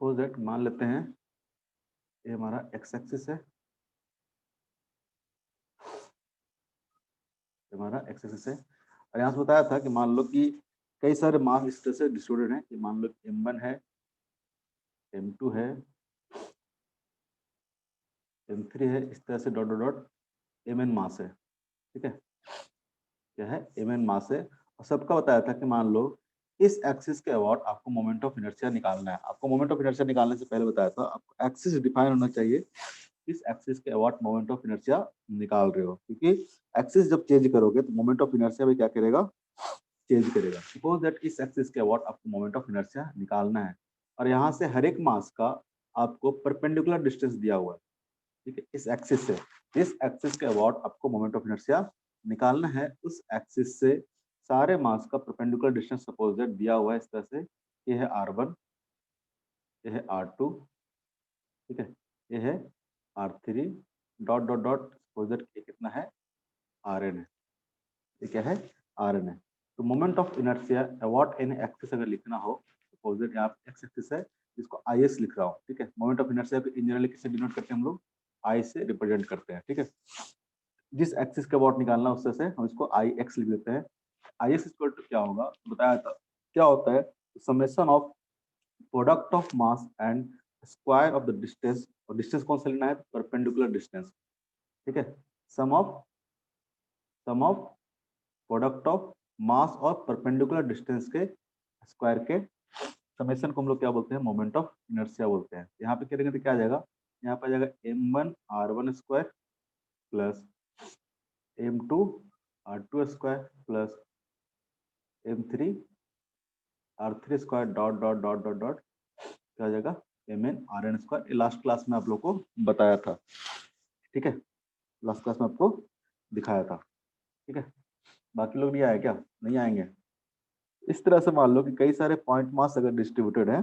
Suppose that मान लेते हैं ये हमारा एक्स एक्सिस है, हमारा एक्स एक्सिस है, और यहाँ से बताया था कि मान लो कि कई सारे मास इस तरह से डिस्ट्रीब्यूटेड हैं कि मान लो m1 है, m2 है, m3 है, इस तरह से डॉट डॉट डॉट mn मास है। ठीक है, क्या है mn मास है, और सबका बताया था कि मान लो इस एक्सिस के अबाउट आपको मोमेंट ऑफ इनर्शिया निकालना है। आपको मोमेंट ऑफ इनर्शिया निकालने से पहले बताया था आपको एक्सिस डिफाइन होना चाहिए, इस एक्सिस के अबाउट मोमेंट ऑफ इनर्शिया निकाल रहे हो, क्योंकि एक्सिस जब चेंज करोगे तो मोमेंट ऑफ इनर्शिया भी क्या करेगा, चेंज करेगा। सपोज दैट इस एक्सिस के अबाउट आपको मोमेंट ऑफ इनर्शिया निकालना है, और यहाँ से हर एक मास का आपको परपेंडिकुलर डिस्टेंस दिया हुआ है। ठीक है, इस एक्सिस से, इस एक्सिस के अबाउट आपको मोमेंट ऑफ इनर्शिया निकालना है। उस एक्सिस से सारे मास का परपेंडिकुलर डिस्टेंस सपोज दैट दिया हुआ है इस तरह से, ये है r1, ये है r2, ठीक है, ये है r3, dot dot dot suppose that ये कितना है, rn है, ये क्या है, rn है। तो moment of inertia about any axis अगर लिखना हो, सपोज दैट यहाँ एक्स एक्सिस है, इसको is लिख रहा हूँ। ठीक है, मोमेंट ऑफ इनर्शिया को इन जनरली किससे डिनोट करते हैं हम लोग, I से रिप्रेजेंट करते हैं। ठीक है, जिस एक्सिस के अबाउट निकालना है उससे से हम इसको ix लिख देते हैं। ix इक्वल टू क्या होगा बताया था, क्या होता है, summation of product of mass and square of the distance, और डिस्टेंस कौन सा लेना है, परपेंडिकुलर डिस्टेंस। ठीक है, सम ऑफ प्रोडक्ट ऑफ मास और परपेंडिकुलर डिस्टेंस के स्क्वायर के समेशन को हम लोग क्या बोलते हैं, मोमेंट ऑफ इनर्शिया बोलते हैं। यहाँ पे करेंगे तो क्या आ जाएगा, यहाँ पे आ जाएगा m1 r1 square plus m2 r2 square plus m3 r3 square dot dot dot dot dot क्या आ जाएगा, mn rn स्क्वायर। ये लास्ट क्लास में आप लोग को बताया था। ठीक है, लास्ट क्लास में आपको दिखाया था। ठीक है, बाकी लोग नहीं आए क्या, नहीं आएंगे। इस तरह से मान लो कि कई सारे पॉइंट मास अगर डिस्ट्रीब्यूटेड है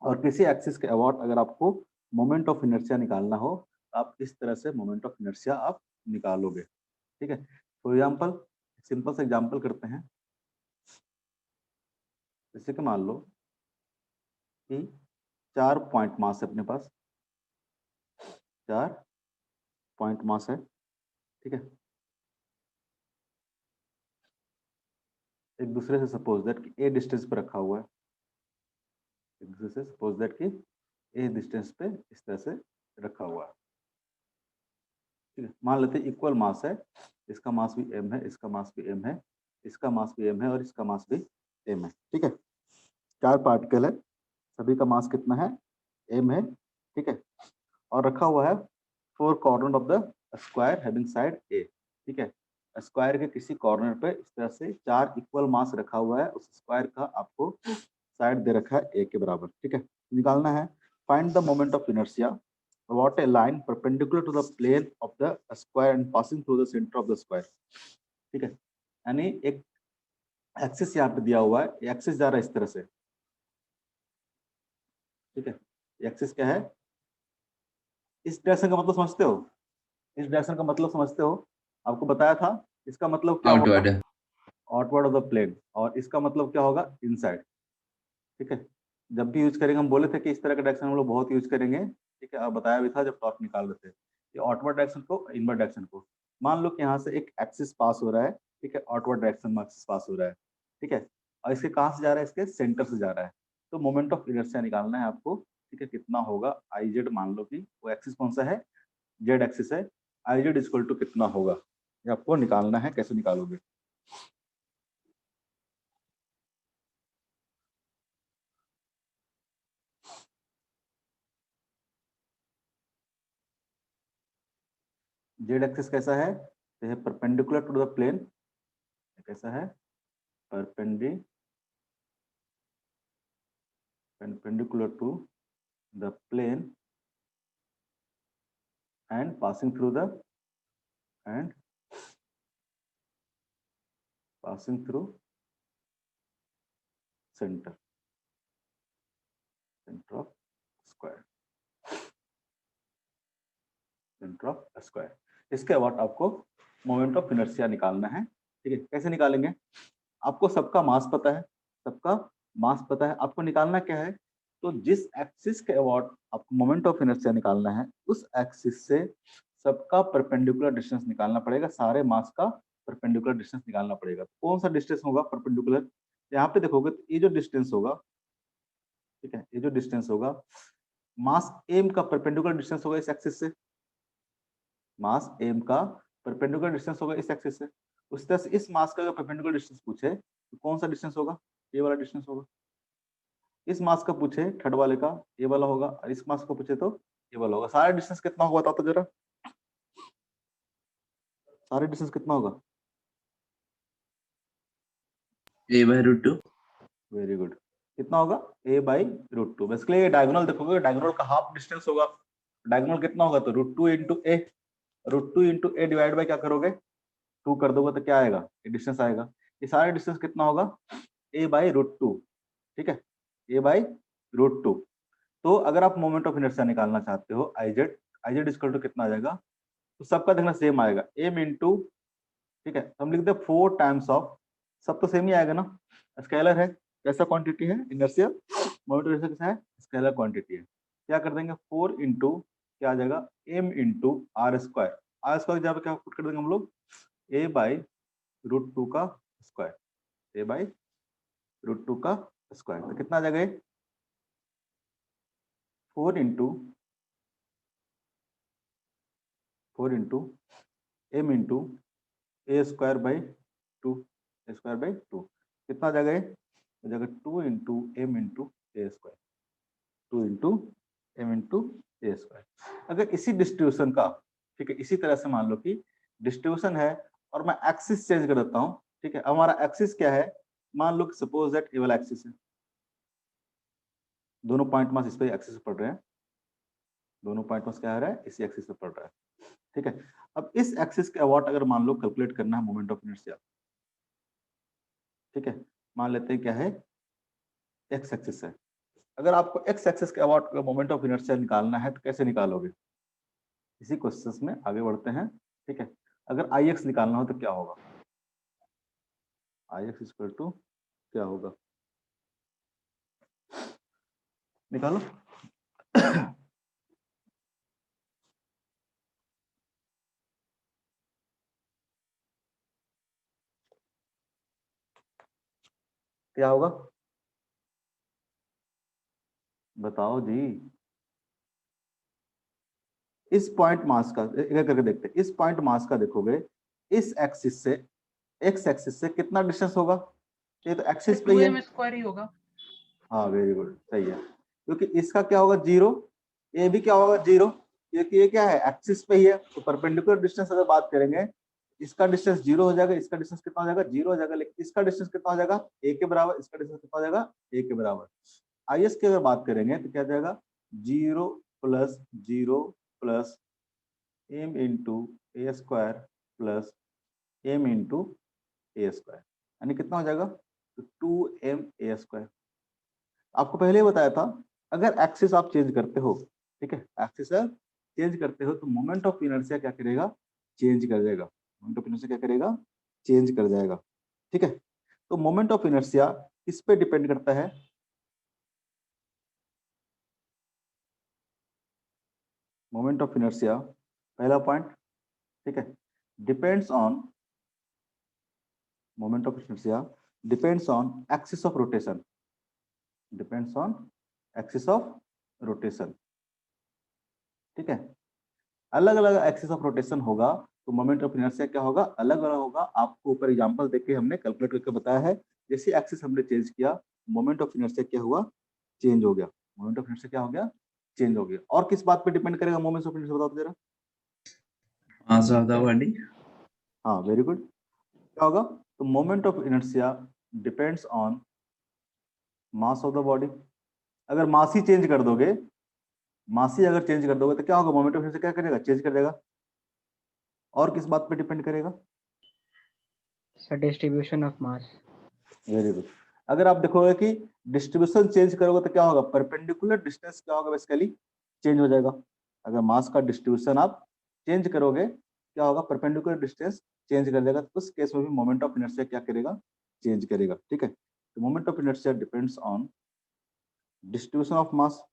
और किसी एक्सिस के अबाउट अगर आपको मोमेंट ऑफ इनर्शिया निकालना हो, आप इस तरह से मोमेंट ऑफ इनर्शिया आप निकालोगे। ठीक है, फॉर एग्जांपल सिंपल से एग्जांपल करते हैं, जैसे कि मान लो कि 4 पॉइंट मास है अपने पास, 4 पॉइंट मास है। ठीक है, एक दूसरे से सपोज दैट कि ए डिस्टेंस पे रखा हुआ है, एक दूसरे से सपोज दैट कि ए डिस्टेंस पे इस तरह से रखा हुआ है। ठीक है, मान लेते हैं इक्वल मास है, इसका मास भी m है, इसका मास भी m है, इसका मास भी m है और इसका मास भी m है। ठीक है, 4 पार्टिकल है, सभी का मास कितना है, m है। ठीक है, और रखा हुआ है 4 corner of the square having side a। ठीक है, स्क्वायर के किसी कॉर्नर पे इस तरह से 4 इक्वल मास रखा हुआ है, उस स्क्वायर का आपको साइड दे रखा है a के बराबर। ठीक है, निकालना है, find the moment of inertia what a line perpendicular to the plane of the square and passing through the center of the square। ठीक है, यानी एक एक्सिस यहाँ पे दिया हुआ है, एक्सिस जा रहा है इस तरह से। ठीक है, एक्सिस क्या है, इस डायरेक्शन का मतलब समझते हो, इस डायरेक्शन का मतलब समझते हो, आपको बताया था इसका मतलब क्या होगा, outward. Outward of the plane, और इसका मतलब क्या होगा, इनसाइड। ठीक है, जब भी यूज करेंगे हम बोले थे कि इस तरह का डायरेक्शन हम लोग बहुत यूज करेंगे। ठीक है, बताया भी था जब टॉप निकाल रहे थे, ये आउटवर्ड डायरेक्शन को, इनवर्ड डायरेक्शन को। मान लो कि यहाँ से एक एक्सिस पास हो रहा है, ठीक है, आउटवर्ड डायरेक्शन में एक्सिस पास हो रहा है। ठीक है, और इसके कहाँ से जा रहा है, इसके सेंटर से जा रहा है। तो मोमेंट ऑफ इनर्शिया निकालना है आपको। ठीक है, कितना होगा, आई जेड, मान लो कि वो एक्सिस कौन सा है, जेड एक्सिस है, आई जेड इक्वल टू कितना होगा, ये आपको निकालना है। कैसे निकालोगे, जेड एक्सिस कैसा है, तो ये परपेंडिकुलर टू द प्लेन, कैसा है, perpendicular to the plane and passing through the and passing through center of square, center of square। इसके अबाउट आपको मोमेंट ऑफ इनर्शिया निकालना है। ठीक है, कैसे निकालेंगे, आपको सबका मास पता है, सबका मास पता है, आपको निकालना क्या है, तो जिस एक्सिस के अबाउट आपको मोमेंट ऑफ इनर्शिया निकालना है, उस एक्सिस से सबका परपेंडिकुलर डिस्टेंस निकालना पड़ेगा, सारे मास का परपेंडिकुलर डिस्टेंस निकालना पड़ेगा। कौन सा डिस्टेंस होगा परपेंडिकुलर? यहाँ पे देखोगे तो ये जो डिस्टेंस होगा, ठीक है, ये जो डिस्टेंस होगा, मास एम का परपेंडिकुलर डिस्टेंस होगा इस एक्सिस से, मास एम का परपेंडिकुलर डिस्टेंस होगा इस एक्सिस से। उस तरह से इस मास का अगर परपेंडिकुलर डिस्टेंस पूछे तो कौन सा डिस्टेंस होगा? ये वाला डिस्टेंस होगा। इस मास का पूछे थर्ड वाले का, ये वाला होगा, और इस मास का पूछे तो ये वाला होगा। सारा डिस्टेंस कितना होगा बताओ तो जरा, सारे डिस्टेंस कितना होगा? a/√2। Very good. कितना होगा? a/√2। बेसिकली ये डायगोनल देखोगे, डायगोनल का हाफ डिस्टेंस होगा। डायगोनल कितना होगा? तो √2 into A, √2 into A divide by क्या करोगे? 2 कर दोगे तो क्या आएगा? ये डिस्टेंस आएगा। ये सारा डिस्टेंस कितना होगा? a/√2। ठीक है, a/√2। तो अगर आप मोमेंट ऑफ इनर्शिया निकालना चाहते हो, आईजेड, आईजेड इक्वल टू कितना आ जाएगा? तो सबका देखना सेम आएगा, m इंटू, ठीक है, तो हम लिख दे 4 टाइम्स ऑफ, सब तो सेम ही आएगा ना, स्केलर है, कैसा क्वांटिटी है इनर्शिया, मोमेंट ऑफ इनर्शिया कैसा है? स्केलर क्वांटिटी है। क्या कर देंगे? 4 इंटू क्या आ जाएगा? m into R square, R square जहाँ पे क्या पुट कर देंगे हम लोग? a/√2 का स्क्वायर, a/√2 का स्क्वायर। तो कितना आ जाएगा ये? 4 into m into a square by 2, A square by 2। कितना आ जाएगा ये? हो जाएगा 2 into M into a square, 2 into M into a square. अगर इसी डिस्ट्रीब्यूशन का, ठीक है, इसी तरह से मान लो कि डिस्ट्रीब्यूशन है और मैं एक्सिस चेंज कर देता हूँ, ठीक है, हमारा एक्सिस क्या है? मान लो कि सपोज दैट ये वाला एक्सिस है, दोनों पॉइंट मास इस पे एक्सिस पड़ रहे हैं, दोनों पॉइंट मास क्या आ रहा है? इसी एक्सिस पे पड़ रहा है। ठीक है, अब इस एक्सिस के अबाउट अगर मान लो कैलकुलेट करना है मोमेंट ऑफ इनर्शिया, ठीक है, मान लेते हैं क्या है? एक्स एक्सिस है। अगर आपको एक्स एक्सिस के अबाउट मोमेंट ऑफ इनर्शिया निकालना है तो कैसे निकालोगे? इसी क्वेश्चंस में आगे बढ़ते हैं। ठीक है, अगर आई एक्स निकालना हो तो क्या होगा? आई एक्स इक्वल टू क्या होगा? निकालो। क्या होगा? बताओ जी। इस पॉइंट मास का एक एक करके देखते हैं। इस पॉइंट मास का देखोगे, इस एक्सिस से, एक्स एक्सिस से कितना डिस्टेंस होगा? ये तो एक्सिस पे ही है, 2m² ही होगा। हाँ वेरी गुड, सही है। क्योंकि इसका क्या होगा? 0, ये भी क्या होगा? 0, क्योंकि ये क्या है? एक्सिस पे ही है। तो परपेंडिकुलर डिस्टेंस अगर बात करेंगे, इसका डिस्टेंस 0 हो जाएगा, इसका डिस्टेंस कितना हो जाएगा? 0 हो जाएगा। लेकिन इसका डिस्टेंस कितना हो जाएगा? a के बराबर। इसका डिस्टेंस कितना हो जाएगा? a के बराबर। आई एस की अगर बात करेंगे तो क्या हो जाएगा? 0 plus 0 plus m into a square plus m into a square, यानी कितना हो जाएगा? तो 2m a स्क्वायर। आपको पहले ही बताया था, अगर एक्सिस आप चेंज करते हो, ठीक है, एक्सिस चेंज करते हो तो मोमेंट ऑफ इनर्शिया क्या करेगा? चेंज कर जाएगा। मोमेंट ऑफ इनर्शिया क्या करेगा? चेंज कर जाएगा। ठीक है, तो मोमेंट ऑफ इनर्शिया किस पे डिपेंड करता है? मोमेंट ऑफ इनर्शिया, पहला पॉइंट, ठीक है, depends on, moment of inertia depends on axis of rotation, depends on axis of rotation. ठीक है, अलग अलग एक्सिस ऑफ रोटेशन होगा तो मोमेंट ऑफ इनर्शिया क्या होगा? अलग अलग होगा। आपको ऊपर एग्जांपल देके हमने कैलकुलेट करके बताया है। जैसे एक्सिस हमने चेंज किया, मोमेंट ऑफ इनर्शिया क्या हुआ? चेंज हो गया। मोमेंट ऑफ इनर्शिया क्या हो गया? चेंज हो गया। और किस बात पे डिपेंड करेगा मोमेंट ऑफ इनर्शिया? बताओ तो जरा। Mass of the body. हाँ वेरी गुड। क्या होगा? तो moment of inertia depends on mass of the body. अगर मास ही चेंज कर दोगे, मास ही अगर चेंज कर दोगे तो क्या होगा? मोमेंट ऑफ इनर्शिया क्या करेगा? चेंज कर देगा। और किस बात पे डिपेंड करेगा? Distribution of mass. Very good. अगर आप देखोगे कि डिस्ट्रीब्यूशन चेंज करोगे तो क्या होगा? परपेंडिकुलर डिस्टेंस क्या होगा? बेसिकली चेंज हो जाएगा। अगर मास का डिस्ट्रीब्यूशन आप चेंज करोगे, क्या होगा? परपेंडिकुलर डिस्टेंस चेंज कर देगा। तो उस केस में भी मोमेंट ऑफ इनर्शिया क्या करेगा? चेंज करेगा। ठीक है, तो moment of inertia depends on distribution of mass,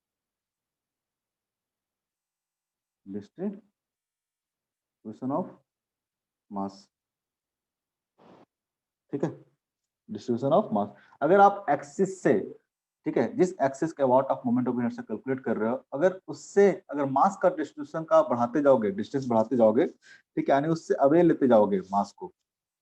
distribution of mass, ठीक है, डिस्ट्रीब्यूशन ऑफ मास। अगर आप एक्सिस से, ठीक है, जिस एक्सिस के अबाउट आप मोमेंट ऑफ इनर्शिया कैलकुलेट कर रहे हो, अगर उससे अगर मास का डिस्ट्रीब्यूशन का बढ़ाते जाओगे, डिस्टेंस बढ़ाते जाओगे, ठीक है, यानी उससे अवे लेते जाओगे मास को,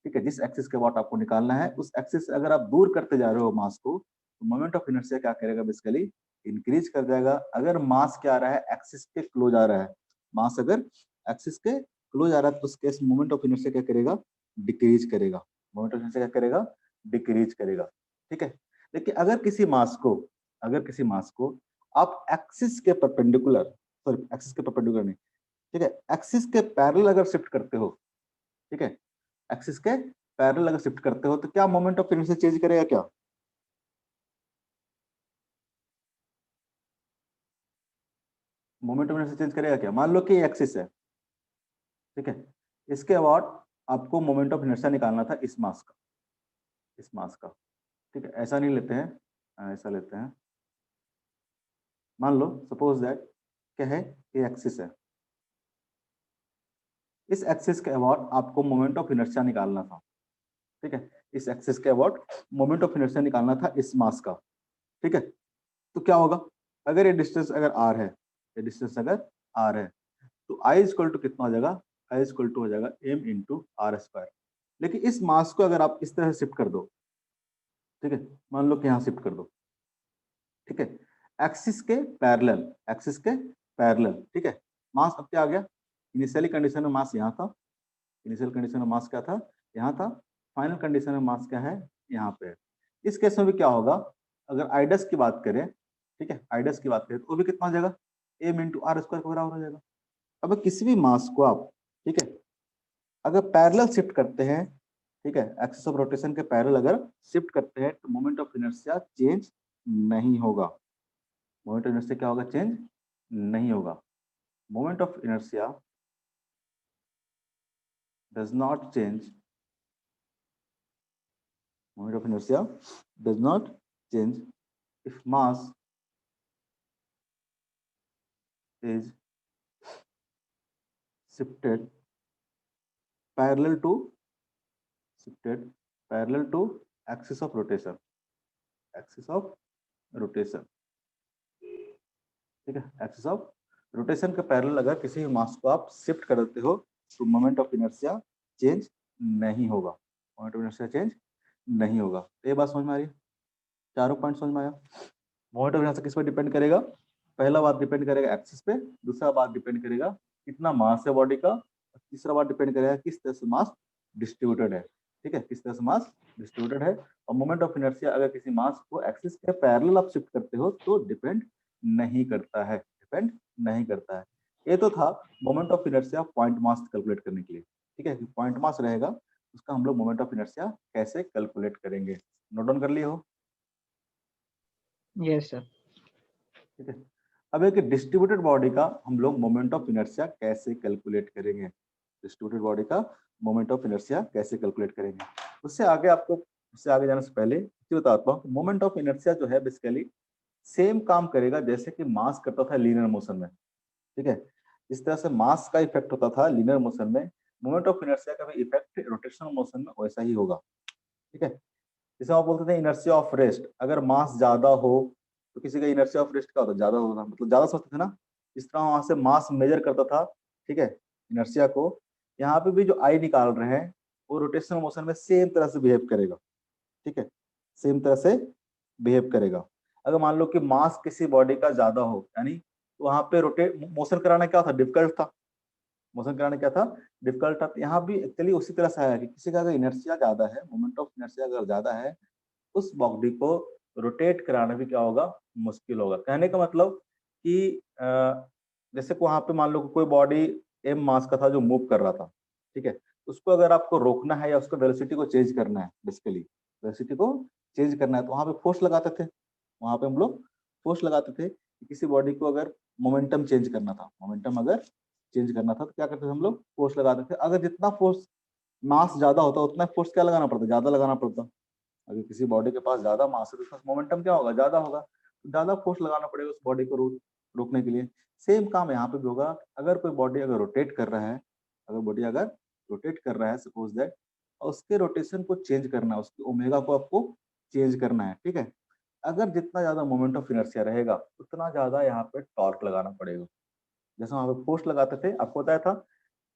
ठीक है, जिस एक्सिस के अबाउट आपको निकालना है उस एक्सिस से अगर आप दूर करते जा रहे हो मास को, तो मोमेंट ऑफ इनर्शिया क्या करेगा, बेसिकली इंक्रीज कर जाएगा। अगर मास क्या आ रहा है, एक्सिस के क्लोज आ रहा है, मास अगर एक्सिस के क्लोज आ रहा है तो उस केस मोमेंट ऑफ इनर्शिया क्या करेगा, डिक्रीज करेगा। मोमेंट ऑफ इनर्शिया क्या करेगा, डिक्रीज करेगा, ठीक है। लेकिन अगर किसी मास को आप एक्सिस के परपेंडिकुलर, सॉरी एक्सिस के परपेंडिकुलर नहीं, ठीक है, एक्सिस के पैरेलल अगर शिफ्ट करते हो, ठीक है, एक्सिस के पैरेलल अगर शिफ्ट करते हो तो क्या मोमेंट ऑफ इनर्शिया चेंज करेगा क्या? मोमेंट ऑफ इनर्शिया चेंज करेगा क्या? मान लो कि एक्सिस है, ठीक है, इसके अबाउट आपको मोमेंट ऑफ इनर्शिया निकालना था इस मास का, इस मास का, ठीक है, ऐसा नहीं लेते हैं, ऐसा लेते हैं। मान लो सपोज दैट क्या है, ये एक्सिस है, इस एक्सिस के अबाउट आपको मोमेंट ऑफ इनर्शिया निकालना था, ठीक है, इस एक्सिस के अबाउट मोमेंट ऑफ इनर्शिया निकालना था इस मास का, ठीक है। तो क्या होगा, अगर ये डिस्टेंस अगर आर है, ये डिस्टेंस अगर आर है, तो आई इक्वल टू कितना हो जाएगा, आई इक्वल टू हो जाएगा एम इंटू आर स्क्वायर। लेकिन इस मास को अगर आप इस तरह शिफ्ट कर दो, ठीक है, मान लो कि यहाँ शिफ्ट कर दो, ठीक है, एक्सिस के पैरेलल, एक्सिस के पैरेलल, ठीक है, मास अब क्या आ गया, इनिशियली कंडीशन में मास यहाँ था, इनिशियल कंडीशन में मास क्या था, यहाँ था, फाइनल कंडीशन में मास क्या है, यहाँ पे है। इस केस में भी क्या होगा, अगर आइडस की बात करें, ठीक है, आइडस की बात करें तो वो भी कितना हो जाएगा, एम इंटू आर स्क्वायर के बराबर हो जाएगा। अब किसी भी मास को आप, ठीक है, अगर पैरेलल शिफ्ट करते हैं, ठीक है, एक्सिस ऑफ रोटेशन के पैरेलल अगर शिफ्ट करते हैं तो मोमेंट ऑफ इनर्शिया चेंज नहीं होगा। मोमेंट ऑफ इनर्शिया क्या होगा, चेंज नहीं होगा। Moment of inertia does not change, moment of inertia does not change if mass is shifted parallel to shifted parallel to axis of rotation, axis of rotation, ठीक है, axis of rotation के parallel अगर किसी भी मास को आप shift कर देते हो तो मोमेंट ऑफ इनर्शिया चेंज नहीं होगा, मोमेंट ऑफ इनर्शिया चेंज नहीं होगा। तो ये बात समझ में आ रही है, चारों पॉइंट समझ में आया। मोमेंट ऑफ इनर्शिया किस पर डिपेंड करेगा, पहला बात डिपेंड करेगा एक्सिस पे, दूसरा बात डिपेंड करेगा कितना मास है बॉडी का, तीसरा बात डिपेंड करेगा किस तरह से मास डिस्ट्रीब्यूटेड है, ठीक है, किस तरह से मास डिस्ट्रीब्यूटेड है। और मोमेंट ऑफ इनर्शिया अगर किसी मास को एक्सिस के पैरेलल आप शिफ्ट करते हो तो डिपेंड नहीं करता है, डिपेंड नहीं करता है। ये तो था moment of inertia point mass calculate करने के लिए, ठीक है, पॉइंट मास रहेगा उसका हम लोग मोमेंट ऑफ इनर्शिया कैसे कैलकुलेट करेंगे, नोट डाउन कर लिए हो? Yes sir. ठीक है, अब एक डिस्ट्रीब्यूटेड बॉडी का हम लोग मोमेंट ऑफ इनर्शिया कैसे कैलकुलेट करेंगे, डिस्ट्रीब्यूटेड बॉडी का मोमेंट ऑफ इनर्शिया कैसे कैलकुलेट करेंगे। उससे आगे आपको, उससे आगे जाने से पहले ये बताता हूँ, मोमेंट ऑफ इनर्शिया जो है बेसिकली सेम काम करेगा जैसे कि मास करता था लीनियर मोशन में, ठीक है, इस तरह से मास का इफेक्ट होता था लीनियर मोशन में, मोमेंट ऑफ इनर्शिया का भी इफेक्ट रोटेशनल मोशन में वैसा ही होगा, ठीक है। जैसे आप बोलते थे इनर्शिया ऑफ रेस्ट, अगर मास ज्यादा हो तो किसी का इनर्शिया ऑफ रेस्ट क्या होता है, ज्यादा होता, मतलब ज्यादा सोचते थे ना, इस तरह वहां से मास मेजर करता था, ठीक है, इनर्शिया को। यहाँ पे भी जो आई निकाल रहे हैं वो रोटेशनल मोशन में सेम तरह से बिहेव करेगा, ठीक है, सेम तरह से बिहेव करेगा। अगर मान लो कि मास किसी बॉडी का ज्यादा हो, यानी तो वहां पे रोटेट मोशन कराना क्या था, डिफिकल्ट था, मोशन कराना क्या था, डिफिकल्ट था। तो यहाँ भी एक्चुअली उसी तरह से आया कि किसी का अगर इनर्शिया ज्यादा है, मोमेंट ऑफ इनर्शिया अगर ज्यादा है, उस बॉडी को रोटेट कराना भी क्या होगा, मुश्किल होगा। कहने का मतलब कि जैसे को वहां पे मान लो कि कोई बॉडी एम मास का था जो मूव कर रहा था, ठीक है, उसको अगर आपको रोकना है या उसको वेलोसिटी को चेंज करना है, बेसिकली वेलोसिटी को चेंज करना है, तो वहां पे फोर्स लगाते थे, वहां पे हम लोग फोर्स लगाते थे। किसी बॉडी को अगर मोमेंटम चेंज करना था, मोमेंटम अगर चेंज करना था तो क्या करते थे हम लोग, फोर्स लगाते थे। अगर जितना फोर्स मास ज्यादा होता उतना फोर्स क्या लगाना पड़ता, ज्यादा लगाना पड़ता। अगर किसी बॉडी के पास ज्यादा मास है तो उसका मोमेंटम क्या होगा, ज्यादा होगा। ज्यादा फोर्स लगाना पड़ेगा उस बॉडी को रोकने के लिए। सेम काम यहाँ पे भी होगा। अगर कोई बॉडी अगर रोटेट कर रहा है, अगर बॉडी अगर रोटेट कर रहा है सपोज दैट, और उसके रोटेशन को चेंज करना है, उसके ओमेगा को आपको चेंज करना है, ठीक है। अगर जितना ज्यादा मोमेंट ऑफ इनर्शिया रहेगा उतना ज्यादा यहाँ पे टॉर्क लगाना पड़ेगा। जैसे वहां पे फोर्स लगाते थे, आपको बताया था,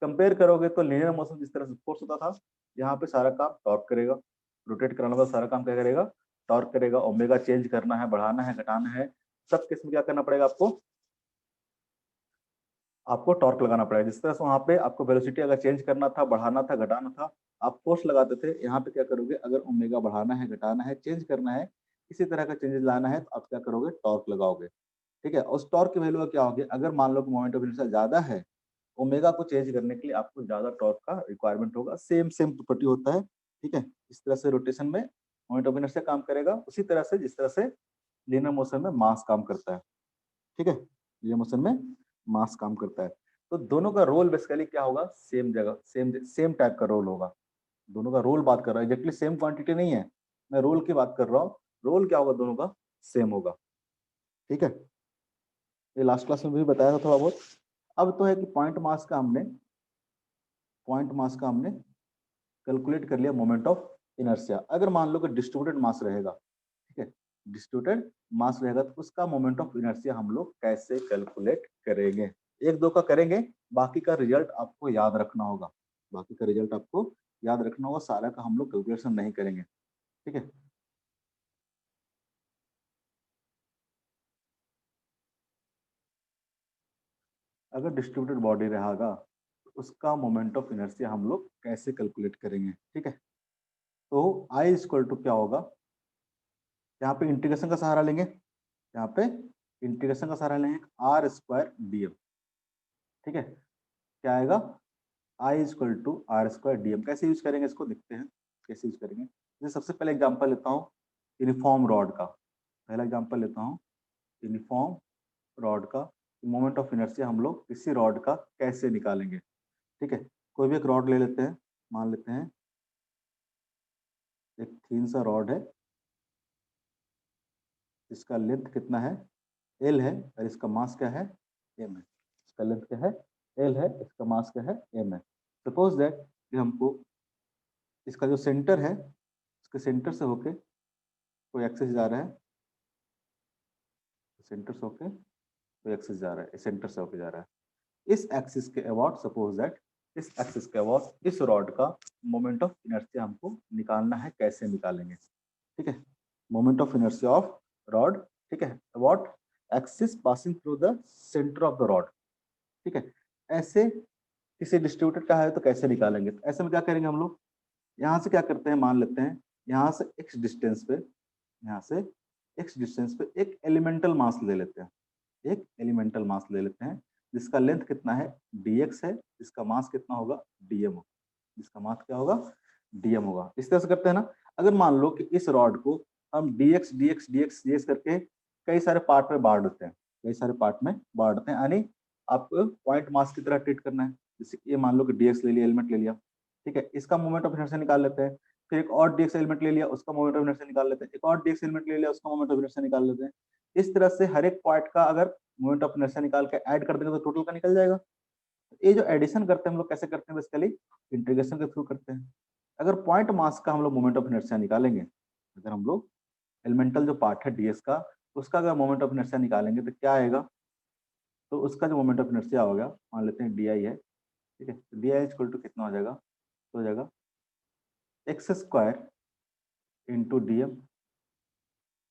कंपेयर करोगे तो लीनियर मोशन जिस तरह से फोर्स होता था, यहाँ पे सारा काम टॉर्क करेगा। रोटेट कराने का सारा काम क्या करेगा, टॉर्क करेगा। ओमेगा चेंज करना है, बढ़ाना है, घटाना है, सब किस्म क्या करना पड़ेगा आपको, आपको टॉर्क लगाना पड़ेगा। जिस तरह से वहां पे आपको वेलोसिटी अगर चेंज करना था, बढ़ाना था, घटाना था, आप फोर्स लगाते थे, यहाँ पे क्या करोगे, अगर ओमेगा बढ़ाना है, घटाना है, चेंज करना है, किसी तरह का चेंजेस लाना है, तो आप क्या करोगे, टॉर्क लगाओगे, ठीक है। उस टॉर्क की वैल्यू क्या होगी, अगर मान लो कि मोमेंट ऑफ इनर्शिया ज्यादा है, ओमेगा को चेंज करने के लिए आपको ज्यादा टॉर्क का रिक्वायरमेंट होगा। सेम सेम प्रॉपर्टी होता है, ठीक है। इस तरह से रोटेशन में मोमेंट ऑफ इनर्शिया काम करेगा, उसी तरह से जिस तरह से लीनियर मोशन में मास काम करता है, ठीक है। लीनियर मोशन में मास काम करता है। तो दोनों का रोल बेसिकली क्या होगा, सेम जगह, सेम सेम टाइप का रोल होगा। दोनों का रोल बात कर रहा है, एग्जैक्टली सेम क्वांटिटी नहीं है, मैं रोल की बात कर रहा हूँ। रोल क्या होगा, दोनों का सेम होगा, ठीक है। ये लास्ट क्लास में भी बताया था थोड़ा बहुत। अब तो है कि पॉइंट मास का हमने कैलकुलेट कर लिया मोमेंट ऑफ इनर्शिया। अगर मान लो कि डिस्ट्रीब्यूटेड मास रहेगा, ठीक है, डिस्ट्रीब्यूटेड मास रहेगा, तो उसका मोमेंट ऑफ इनर्शिया हम लोग कैसे कैलकुलेट करेंगे, एक दो का करेंगे, बाकी का रिजल्ट आपको याद रखना होगा। बाकी का रिजल्ट आपको याद रखना होगा, सारा का हम लोग कैलकुलेशन नहीं करेंगे, ठीक है। अगर डिस्ट्रीब्यूटेड बॉडी रहेगा तो उसका मोमेंट ऑफ इनर्शिया हम लोग कैसे कैलकुलेट करेंगे, ठीक है। तो आई इक्वल टू क्या होगा, यहाँ पे इंटीग्रेशन का सहारा लेंगे, यहाँ पे इंटीग्रेशन का सहारा लेंगे, आर स्क्वायर डी एम, ठीक है। क्या आएगा, I equal to are square D M. कैसे यूज करेंगे इसको, देखते हैं कैसे यूज करेंगे। जैसे सबसे पहले एग्जांपल लेता हूँ यूनिफॉर्म रॉड का। पहला एग्जांपल लेता हूँ यूनिफॉर्म रॉड का। मोमेंट ऑफ इनर्शिया हम लोग किसी रॉड का कैसे निकालेंगे, ठीक है। कोई भी एक रॉड ले लेते हैं, मान लेते हैं एक थीन सा रॉड है, इसका लेंथ कितना है, एल है, और इसका मास क्या है, एम है। इसका लेंथ क्या है, एल है, इसका मास क्या है, एम है। सपोज दैट कि हमको इसका जो सेंटर है, इसके सेंटर से होके कोई एक्सेस जा रहा है, सेंटर से होके कोई एक्सेस जा रहा है, सेंटर से होके जा रहा है। इस एक्सिस के अबाउट सपोज दैट, इस एक्सिस के अबाउट इस रॉड का मोमेंट ऑफ इनर्शिया हमको निकालना है, कैसे निकालेंगे, ठीक है। Moment of inertia of rod, ठीक है, about axis passing through the centre of the rod, ठीक है। ऐसे किसी डिस्ट्रीब्यूटेड का है तो कैसे निकालेंगे, तो ऐसे में क्या करेंगे हम लोग, यहाँ से क्या करते हैं, मान लेते हैं यहाँ से एक्स डिस्टेंस पे, यहाँ से एक्स डिस्टेंस पे एक एलिमेंटल मास ले लेते हैं, एक एलिमेंटल मास ले लेते हैं, जिसका लेंथ कितना है, dx है, जिसका मास कितना होगा, dm होगा, जिसका मास क्या होगा, dm होगा। इस तरह से करते हैं ना। अगर मान लो कि इस रॉड को हम dx dx dx dx करके कई सारे पार्ट में बांट देते हैं, कई सारे पार्ट में बांट देते हैं, यानी आपको पॉइंट मास की तरह ट्रीट करना है। जैसे ये मान लो कि dx ले लिया, एलिमेंट ले लिया, ठीक है, इसका मोमेंट ऑफ इनर्शिया निकाल लेते हैं। फिर एक और dx एलिमेंट ले लिया, उसका मोमेंट ऑफ इनर्शिया निकाल लेते हैं। एक और dx एलिमेंट ले लिया, उसका मोमेंट ऑफ इनर्शिया निकाल लेते हैं। इस तरह से हर एक पॉइंट का अगर मोमेंट ऑफ इनर्शिया निकाल के ऐड कर देंगे तो टोटल का निकल जाएगा। ये जो एडिशन करते हैं हम लोग कैसे करते हैं, बेसिकली इंटीग्रेशन के थ्रू करते हैं। अगर पॉइंट मास का हम लोग मोमेंट ऑफ इनर्शिया निकालेंगे, अगर हम लोग एलिमेंटल जो पार्ट है डीएस का, उसका अगर मोमेंट ऑफ इनर्शिया निकालेंगे तो क्या आएगा, तो उसका जो मोमेंट ऑफ इनर्शिया हो गया, मान लेते हैं डी आई है, ठीक है, डी आई इक्वल टू कितना हो जाएगा, तो हो जाएगा x square into d m,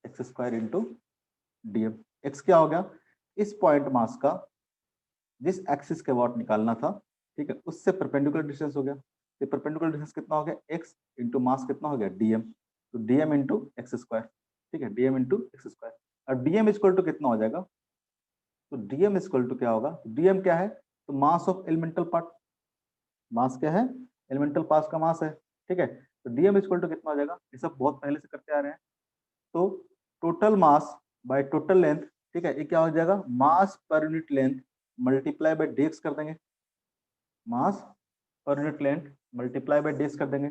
x square into d m. X क्या हो गया, इस पॉइंट मास का जिस एक्सिस के अबाउट निकालना था, ठीक है, उससे परपेंडिकुलर डिस्टेंस हो गया। तो परपेंडिकुलर डिस्टेंस कितना हो गया, एक्स इंटू मास कितना हो गया, डीएम, तो डीएम इंटू एक्स स्क्वायर, ठीक है, डीएम इंटू एक्स स्क्वायर। और डीएम इक्वल टू कितना हो जाएगा, तो डीएम इक्वल टू क्या होगा, डीएम क्या है, तो मास ऑफ एलिमेंटल पार्ट, मास क्या है, एलिमेंटल पार्ट का मास है, ठीक है। तो डीएम इक्वल टू कितना हो जाएगा, ये सब बहुत पहले से करते आ रहे हैं। तो total mass by total length, ठीक है, ये क्या हो जाएगा, मास पर unit length multiply by DX कर देंगे, मास पर unit length multiply by DX कर देंगे।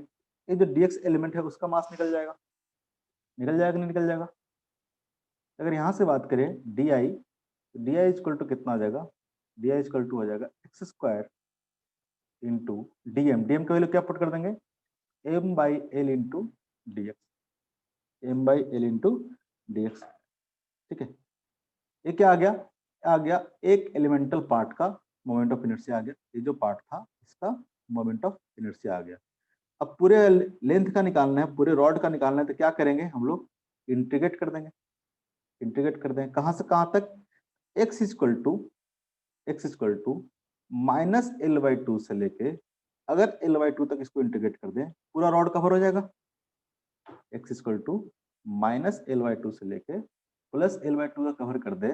ये जो डीएक्स एलिमेंट है उसका मास निकल जाएगा, निकल जाएगा नहीं निकल जाएगा, अगर यहाँ से बात करें डी आई, तो डी आई इक्वल टू कितना आ जाएगा, डी आई इक्वल टू हो जाएगा x square into d m, d m का वैल्यू क्या पुट कर देंगे, m by l into d x, m by l into d x. ठीक है, ये क्या आ गया, आ गया एक एलिमेंटल पार्ट का मोमेंट ऑफ इनर्शिया आ गया, ये जो पार्ट था इसका मोमेंट ऑफ इनर्शिया आ गया। अब पूरे लेंथ का निकालना है, पूरे रॉड का निकालना है, तो क्या करेंगे हम लोग, इंटीग्रेट कर देंगे, इंटीग्रेट कर देंगे कहाँ से कहाँ तक, x equal to minus l by two से लेके, अगर एल बाई टू तक इसको इंटीग्रेट कर दें पूरा रॉड कवर हो जाएगा, x equal to minus l by two से लेके प्लस एल बाई टू का कवर कर दे,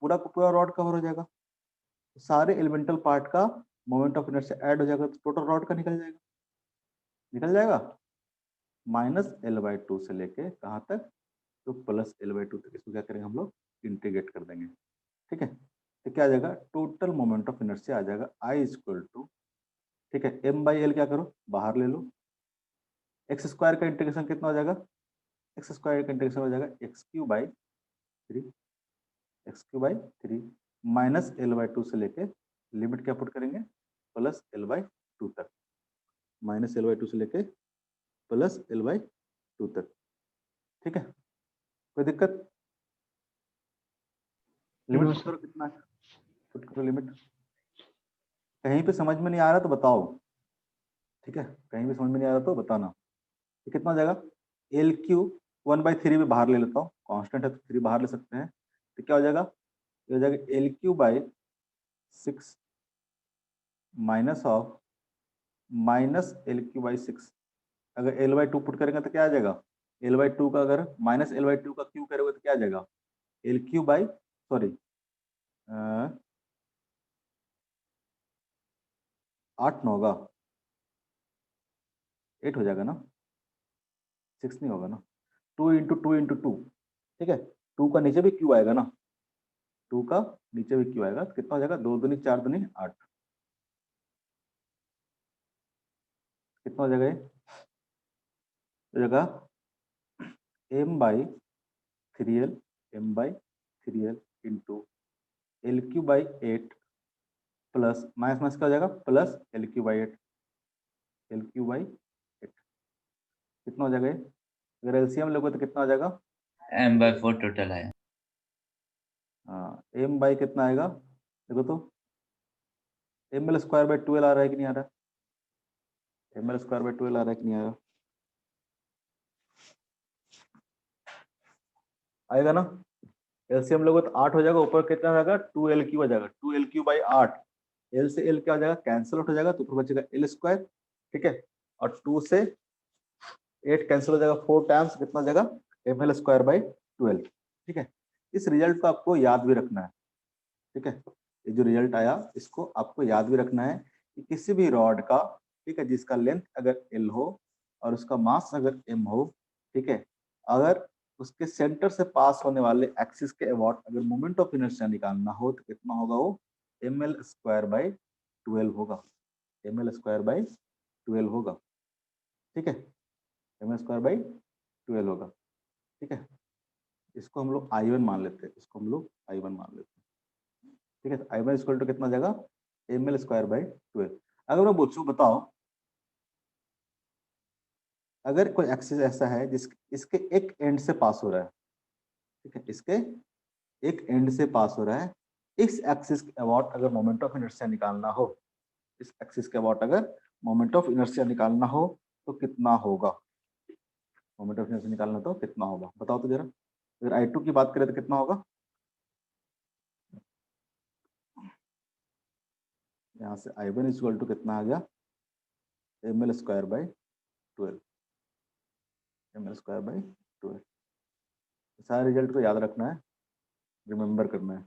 पूरा का पूरा रॉड कवर हो जाएगा, तो सारे एलिमेंटल पार्ट का मोमेंट ऑफ इनर्शिया ऐड हो जाएगा, तो टोटल रॉड का निकल जाएगा, निकल जाएगा माइनस एल बाई टू से लेके कहाँ तक, तो प्लस एल बाई टू तक, इसको क्या करेंगे हम लोग, इंटीग्रेट कर देंगे। ठीक है, तो क्या आ जाएगा, टोटल मोमेंट ऑफ इनर्शिया आ जाएगा आई इक्वल टू, ठीक है, एम बाई एल क्या करो बाहर ले लो, एक्स स्क्वायर का इंटीग्रेशन कितना हो जाएगा, एक्स स्क्वायर का इंटीग्रेशन हो जाएगा x Q by three, x Q by three minus l by two से लेके लिमिट क्या पुट करेंगे, प्लस एल बाई टू तक, माइनस एल बाई टू से लेके प्लस एल बाई टू तक। ठीक है, कोई दिक्कत, लिमिट पुट करो कितना है, पुट करो लिमिट, कहीं पे समझ में नहीं आ रहा तो बताओ, ठीक है, कहीं भी समझ में नहीं आ रहा तो बताना। ये कितना हो जाएगा, L Q one by three में बाहर ले लेता हूँ, कांस्टेंट है तो थ्री बाहर ले सकते हैं, तो क्या हो जाएगा, ये हो जाएगा L cube by six minus of minus L cube by six, अगर एल बाई टू पुट करेंगे तो क्या आ जाएगा, एल बाई टू का अगर माइनस एल बाई टू का क्यू करोगे तो क्या आ जाएगा, एल क्यू बाई सॉरी 8 9 होगा, 8 हो जाएगा ना, 6 नहीं होगा ना, टू इंटू टू, ठीक है, टू का नीचे भी क्यू आएगा ना, टू का नीचे भी क्यू आएगा, तो कितना हो जाएगा, दो दूनी चार दूनी 8, कितना हो जाएगा ये, हो जाएगा m by three l, m by three l into l cube by eight plus minus minus क्या हो जाएगा, plus l cube by eight, l cube by eight कितना हो जाएगा ये, अगर एलसीएम लोगे तो कितना हो जाएगा, m/4 टोटल है। हाँ एम बाई कितना आएगा, देखो तो M L square by twelve आ रहा है कि नहीं आ रहा है, M L square by twelve आ रहा है कि नहीं आ रहा, आएगा ना, एलसीएम लोगे तो 8 हो जाएगा, ऊपर कितना हो जाएगा, टू एल क्यू हो जाएगा, two l cube by 8, l से एल क्या हो जाएगा, कैंसिल आउट हो जाएगा, तो ऊपर बचेगा एल स्क्वायर, ठीक है, और 2 से 8 कैंसिल हो जाएगा, 4 टाइम्स कितना हो जाएगा, एम एल स्क्वायर बाई 12। ठीक है, इस रिजल्ट को आपको याद भी रखना है, ठीक है, ये जो रिजल्ट आया इसको आपको याद भी रखना है कि किसी भी रॉड का, ठीक है, जिसका लेंथ अगर एल हो और उसका मास अगर एम हो, ठीक है, अगर उसके सेंटर से पास होने वाले एक्सिस के अबाउट अगर मोमेंट ऑफ इनर्शिया निकालना हो तो कितना होगा, वो एम एल स्क्वायर बाई 12 होगा, एम एल स्क्वायर बाई 12 होगा, ठीक है, एम एल स्क्वायर बाई 12 होगा, ठीक है, इसको हम लोग आई वन मान लेते हैं, इसको हम लोग आई वन मान लेते हैं, ठीक है, तो आई वन इक्वल टू कितना हो जाएगा, एम एल स्क्वायर बाई 12। अगर मैं पूछूं बताओ, अगर कोई एक्सिस ऐसा है जिस इसके एक एंड से पास हो रहा है, ठीक है, इसके एक एंड से पास हो रहा है, इस एक्सिस के अबाउट अगर मोमेंट ऑफ इनर्शिया निकालना हो, इस एक्सिस के अबाउट अगर मोमेंट ऑफ इनर्शिया निकालना हो तो कितना होगा, मोमेंट ऑफ इनर्शिया निकालना तो कितना होगा बताओ तो जरा, अगर आई टू की बात करें तो कितना होगा, यहाँ से आई वन इक्वल टू कितना आ गया, m L square by 12, m L square by 12, सारे रिजल्ट को याद रखना है, रिमेंबर करना है,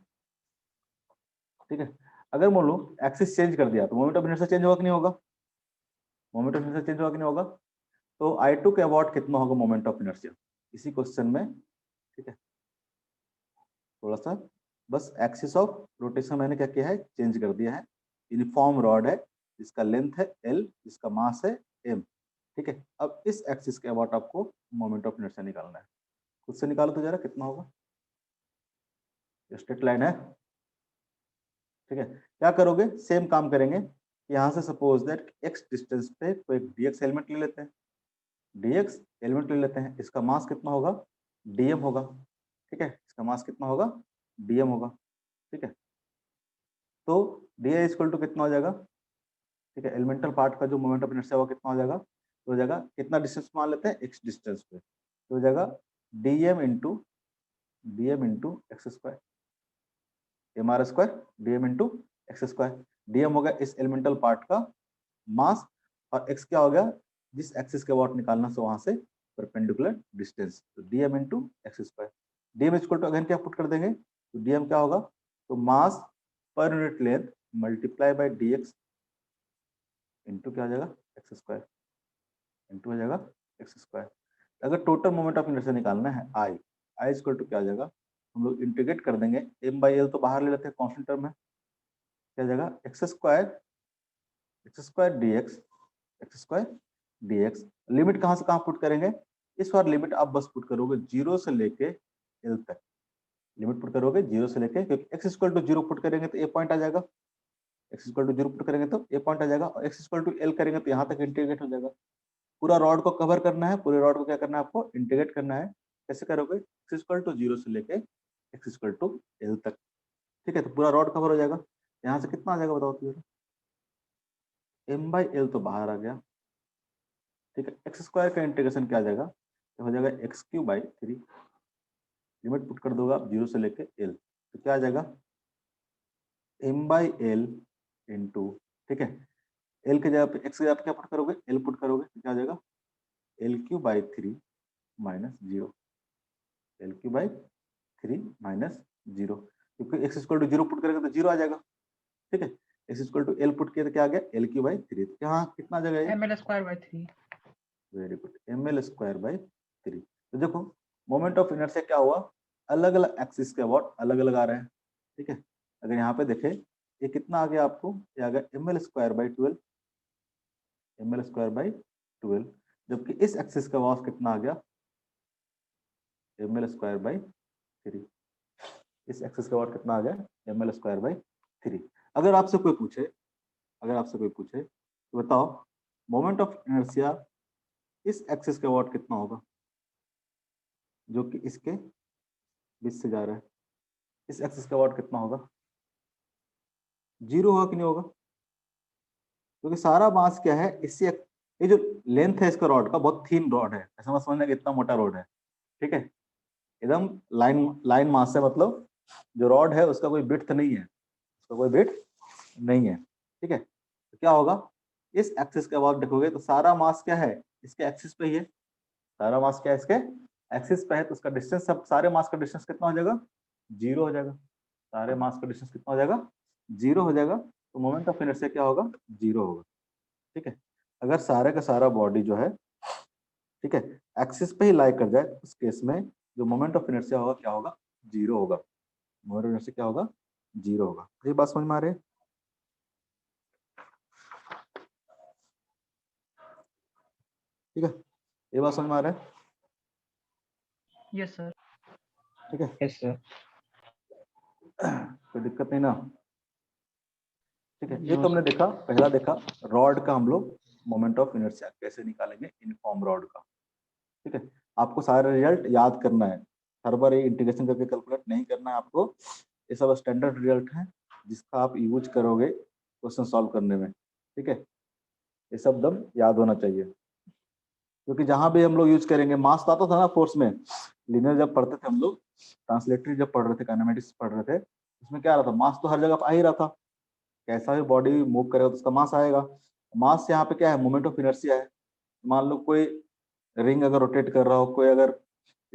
ठीक है। अगर मान लो एक्सिस चेंज कर दिया तो मोमेंट ऑफ इनर्शिया चेंज होगा कि नहीं होगा, मोमेंट ऑफ इनर्शिया चेंज होगा कि नहीं होगा, तो आई टू के अबाउट कितना होगा मोमेंट ऑफ इनर्शिया, इसी क्वेश्चन में, ठीक है, थोड़ा सा बस एक्सिस ऑफ रोटेशन मैंने क्या किया है, चेंज कर दिया है, यूनिफॉर्म रॉड है जिसका लेंथ है एल, जिसका मास है एम, ठीक है, अब इस एक्सिस के अबाउट आपको मोमेंट ऑफ इनर्शिया निकालना है, खुद से निकालो तो जरा कितना होगा, स्ट्रेट लाइन है, ठीक है। क्या करोगे, सेम काम करेंगे। यहाँ से सपोज दैट x डिस्टेंस पे कोई dx एलिमेंट ले लेते हैं, dx एलिमेंट ले लेते हैं, इसका मास कितना होगा, dm होगा, ठीक है। इसका मास कितना होगा, dm होगा, ठीक है। तो डी इक्वल टू कितना हो जाएगा, ठीक है। एलिमेंटल पार्ट का जो मोमेंट ऑफ इनर्शिया होगा कितना हो जाएगा, तो हो जाएगा कितना डिस्टेंस मान लेते हैं, x डिस्टेंस पे, तो हो जाएगा dm into X square, mr square dm into X square. dm हो गया इस एलिमेंटल पार्ट का मास, और x क्या हो गया, जिस एक्सिस के अबाउट निकालना से वहां से परपेंडिकुलर डिस्टेंस, तो dm into X square. dm equal to again क्या पुट कर देंगे, तो dm क्या होगा, तो मास पर unit length multiply by dx into क्या हो जाएगा, एक्स स्क्वायर, इंटू हो जाएगा एक्स स्क्वायर। अगर टोटल मोमेंट ऑफ इनर्शिया निकालना है आई इक्वल टू क्या हो जाएगा, हम लोग इंटीग्रेट कर देंगे, m बाई एल तो बाहर ले लेते हैं कॉन्स्टेंट टर्म में, क्या हो जाएगा एक्स स्क्वायर dx। लिमिट कहाँ से कहाँ पुट करेंगे, इस बार लिमिट आप बस पुट करोगे जीरो से लेके एल तक, लिमिट पुट करोगे जीरो से लेके, क्योंकि x equal to zero put करेंगे तो ए पॉइंट आ जाएगा, x equal to zero put करेंगे तो ए पॉइंट आ जाएगा, और x इक्वल टू एल करेंगे तो यहाँ तक इंटीग्रेट हो जाएगा। पूरा रॉड को कवर करना है, पूरे रॉड को क्या करना है, आपको इंटीग्रेट करना है। कैसे करोगे, x इक्वल टू जीरो से लेके x इक्वल टू एल तक, ठीक है। तो पूरा रॉड कवर हो जाएगा, यहाँ से कितना आ जाएगा बताओ तो, m बाई एल तो बाहर आ गया, ठीक है। एक्स स्क्वायर का इंटीग्रेशन क्या आ जाएगा, तो हो जाएगा x Q by three, limit put कर दोगे आप जीरो से लेके एल, तो क्या आ जाएगा m बाई एल इंटू, ठीक है, एल के जगह पे एक्स की जगह पे क्या पुट करोगे, एल पुट करोगे तो क्या आ जाएगा L cube by three minus zero, L cube by three minus zero, क्योंकि X equal to zero put करेंगे तो जीरो आ जाएगा, ठीक है। X equal to L put किया तो क्या आ गया, एल क्यू बाई थ्री, तो यहाँ कितना आ जाएगा ये, ml square by 3। Very good, m L square by three. तो देखो मोमेंट ऑफ इनर्शिया क्या हुआ, अलग अलग एक्सिस के अबाउट अलग अलग आ रहे हैं, ठीक है। अगर यहाँ पे देखें ये कितना आ गया आपको, ये आ गया m L square by twelve, m L square by twelve, जबकि इस एक्सिस का वॉस कितना आ गया, m L square by three, इस एक्सिस का वॉट कितना आ गया, m L square by three. अगर आपसे कोई पूछे, तो बताओ मोमेंट ऑफ इनर्शिया इस एक्सिस का वॉट कितना होगा, जो कि इसके बीच से जा रहा है, इस एक्सिस का वॉट कितना होगा, जीरो होगा कि नहीं होगा, क्योंकि सारा मास क्या है इससे, ये जो लेंथ है इसका रॉड का बहुत थीन रॉड है, ऐसा मत समझना कि इतना मोटा रॉड है, ठीक है। एकदम लाइन लाइन मास है, मतलब जो रॉड है उसका कोई विड्थ नहीं है, उसका कोई विड्थ नहीं है, ठीक है। तो क्या होगा, इस एक्सिस के अबाउट देखोगे तो सारा मास क्या है, इसके एक्सिस पे ही है, सारा मास क्या है इसके एक्सिस पे है, तो उसका डिस्टेंस, सब सारे मास का डिस्टेंस कितना हो जाएगा, जीरो हो जाएगा, सारे मास का डिस्टेंस कितना हो जाएगा, जीरो हो जाएगा। तो मोमेंट ऑफ इनर्शिया क्या होगा, जीरो होगा, ठीक है। अगर सारे का सारा बॉडी जो है, ठीक है, एक्सिस पे ही लाई कर जाए, उस केस में जो मोमेंट ऑफ इनर्शिया होगा क्या होगा, जीरो होगा, मोमेंट ऑफ इनर्शिया क्या होगा, जीरो होगा। ये बात समझ में आ रही है, ठीक है, ये बात समझ में आ रहा है, यस सर। ठीक है, Yes, sir. कोई दिक्कत नहीं ना, ठीक है। ये तो हमने देखा, पहला देखा रॉड का हम लोग मोमेंट ऑफ इनर्शिया कैसे निकालेंगे, यूनिफॉर्म रॉड का, ठीक है। आपको सारे रिजल्ट याद करना है, हर बार ये इंटीग्रेशन करके कैलकुलेट नहीं करना है आपको, ये सब स्टैंडर्ड रिजल्ट है जिसका आप यूज करोगे क्वेश्चन सॉल्व करने में, ठीक है। ये सब दम याद होना चाहिए, क्योंकि जहां भी हम लोग यूज करेंगे, मास तो आता था ना फोर्स में, लिनियर जब पढ़ते थे हम लोग, ट्रांसलेटरी जब पढ़ रहे थे, काइनेमेटिक्स पढ़ रहे थे, उसमें क्या रहा था, मास तो हर जगह पे आ ही रहा था, कैसा भी बॉडी मूव करेगा तो उसका मास आएगा। मास यहाँ पे क्या है, मोमेंट ऑफ इनर्शिया है। मान लो कोई रिंग अगर रोटेट कर रहा हो, कोई अगर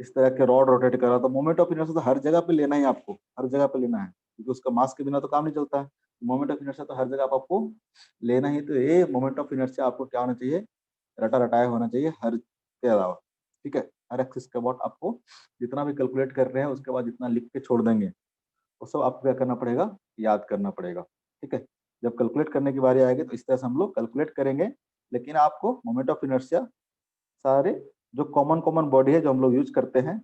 इस तरह के रॉड रोटेट कर रहा हो, तो मोमेंट ऑफ इनर्शिया तो हर जगह पे लेना ही आपको, हर जगह पे लेना है, क्योंकि उसका मास के बिना तो काम नहीं चलता है। मोमेंट ऑफ इनर्शिया तो हर जगह आपको लेना ही, तो ये मोमेंट ऑफ इनर्शिया आपको क्या होना चाहिए, रटा रटाया होना चाहिए हर के अलावा, ठीक है। हर एक्सिस के अबाउट आपको जितना भी कैलकुलेट कर रहे हैं उसके बाद जितना लिख के छोड़ देंगे, वो सब आपको क्या करना पड़ेगा, याद करना पड़ेगा, ठीक है। जब कैलकुलेट करने की बारी आएगी तो इस तरह से हम लोग कैलकुलेट करेंगे, लेकिन आपको मोमेंट ऑफ इनर्शिया सारे जो कॉमन कॉमन बॉडी है जो हम लोग यूज करते हैं,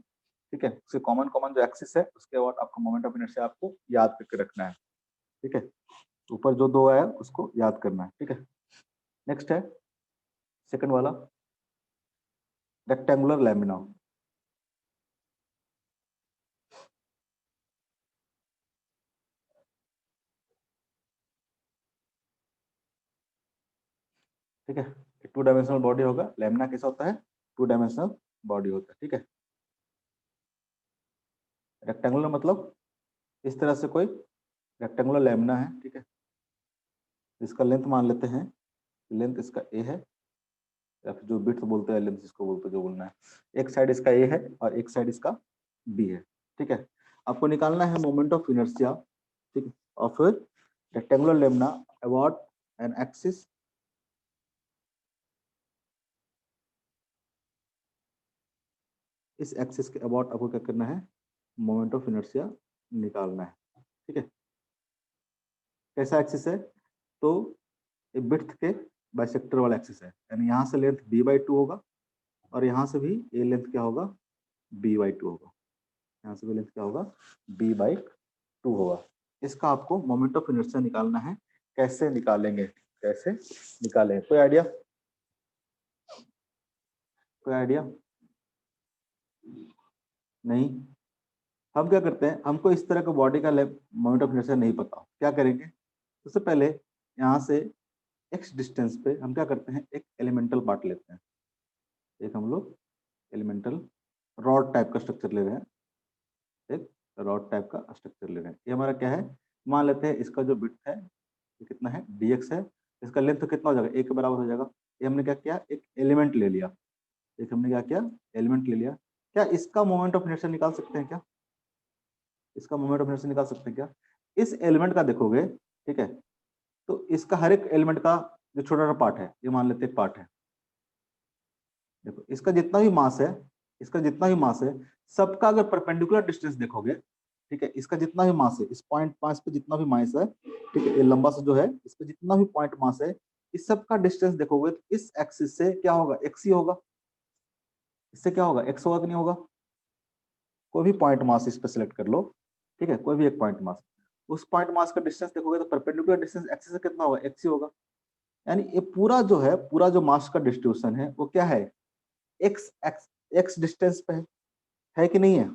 ठीक है, उसके कॉमन कॉमन जो एक्सिस है उसके अबाउट आपको मोमेंट ऑफ इनर्शिया आपको याद करके रखना है। ठीक है, ऊपर जो दो आया उसको याद करना है। ठीक है, नेक्स्ट है सेकंड वाला रेक्टेंगुलर लैमिना। ठीक है, टू डायमेंशनल बॉडी होगा। लैमिना कैसा होता है? टू डायमेंशनल बॉडी होता है। ठीक है, रेक्टेंगुलर मतलब इस तरह से कोई रेक्टेंगुलर लैमिना है। ठीक है, इसका लेंथ मान लेते हैं, लेंथ इसका ए है, या फिर जो विड्थ बोलते हैं लेंथ इसको बोलते हैं, जो बोलना है। एक साइड इसका ए है और एक साइड इसका बी है। ठीक है, आपको निकालना है मोमेंट ऑफ इनर्शिया, ठीक है, of rectangular lamina about an axis इस एक्सिस के अबाउट आपको क्या करना है? मोमेंट ऑफ इनर्शिया निकालना है। ठीक है, कैसा एक्सिस है? तो विड्थ के बाइसेक्टर वाला एक्सिस है, यानी यहाँ से लेंथ b/2 होगा और यहाँ से भी ये लेंथ क्या होगा? b/2 होगा। यहाँ से भी लेंथ क्या होगा? b/2 होगा। इसका आपको मोमेंट ऑफ इनर्शिया निकालना है। कैसे निकालेंगे? कैसे निकालेंगे? कोई आइडिया? कोई आइडिया नहीं? हम क्या करते हैं, हमको इस तरह का बॉडी का मोमेंट ऑफ इनर्शिया नहीं पता, क्या करेंगे? सबसे पहले यहाँ से x डिस्टेंस पे हम क्या करते हैं, एक एलिमेंटल पार्ट लेते हैं। एक हम लोग एलिमेंटल रॉड टाइप का स्ट्रक्चर ले रहे हैं, एक रॉड टाइप का स्ट्रक्चर ले रहे हैं। ये हमारा क्या है? मान लेते हैं इसका जो विड्थ है ये कितना है? dx है। इसका लेंथ तो कितना हो जाएगा? a के बराबर हो जाएगा। ये हमने क्या किया? एक एलिमेंट ले लिया। एक हमने क्या किया? एलिमेंट ले लिया। क्या इसका मोमेंट ऑफ इनर्शिया निकाल सकते हैं क्या? इसका मोमेंट ऑफ इनर्शिया निकाल सकते हैं क्या? इस एलिमेंट का देखोगे, ठीक है, तो इसका हर एक एलिमेंट का जो छोटा सा पार्ट है, ये मान लेते हैं पार्ट है। देखो इसका जितना भी मास है, इसका जितना भी मास है, सबका अगर परपेंडिकुलर डिस्टेंस देखोगे, ठीक है, इसका जितना भी मास है, इस पॉइंट 5 पे जितना भी मास है, ठीक है, ये लंबा सा जो है, इस पे जितना भी पॉइंट मास है, इस सब का डिस्टेंस देखोगे तो इस एक्सिस से क्या होगा? एक्स ही होगा। इससे क्या होगा? एक्स होगा कि नहीं होगा? कोई भी पॉइंट मास इस पे सिलेक्ट कर लो, ठीक है, कोई भी एक पॉइंट मास, उस पॉइंट मास का डिस्टेंस देखोगे तो परपेंडिकुलर डिस्टेंस एक्सिस से कितना होगा? एक्स ही होगा। यानी ये पूरा जो है, पूरा जो मास का डिस्ट्रीब्यूशन है वो क्या है? एक्स एक्स एक्स डिस्टेंस पे है कि नहीं है?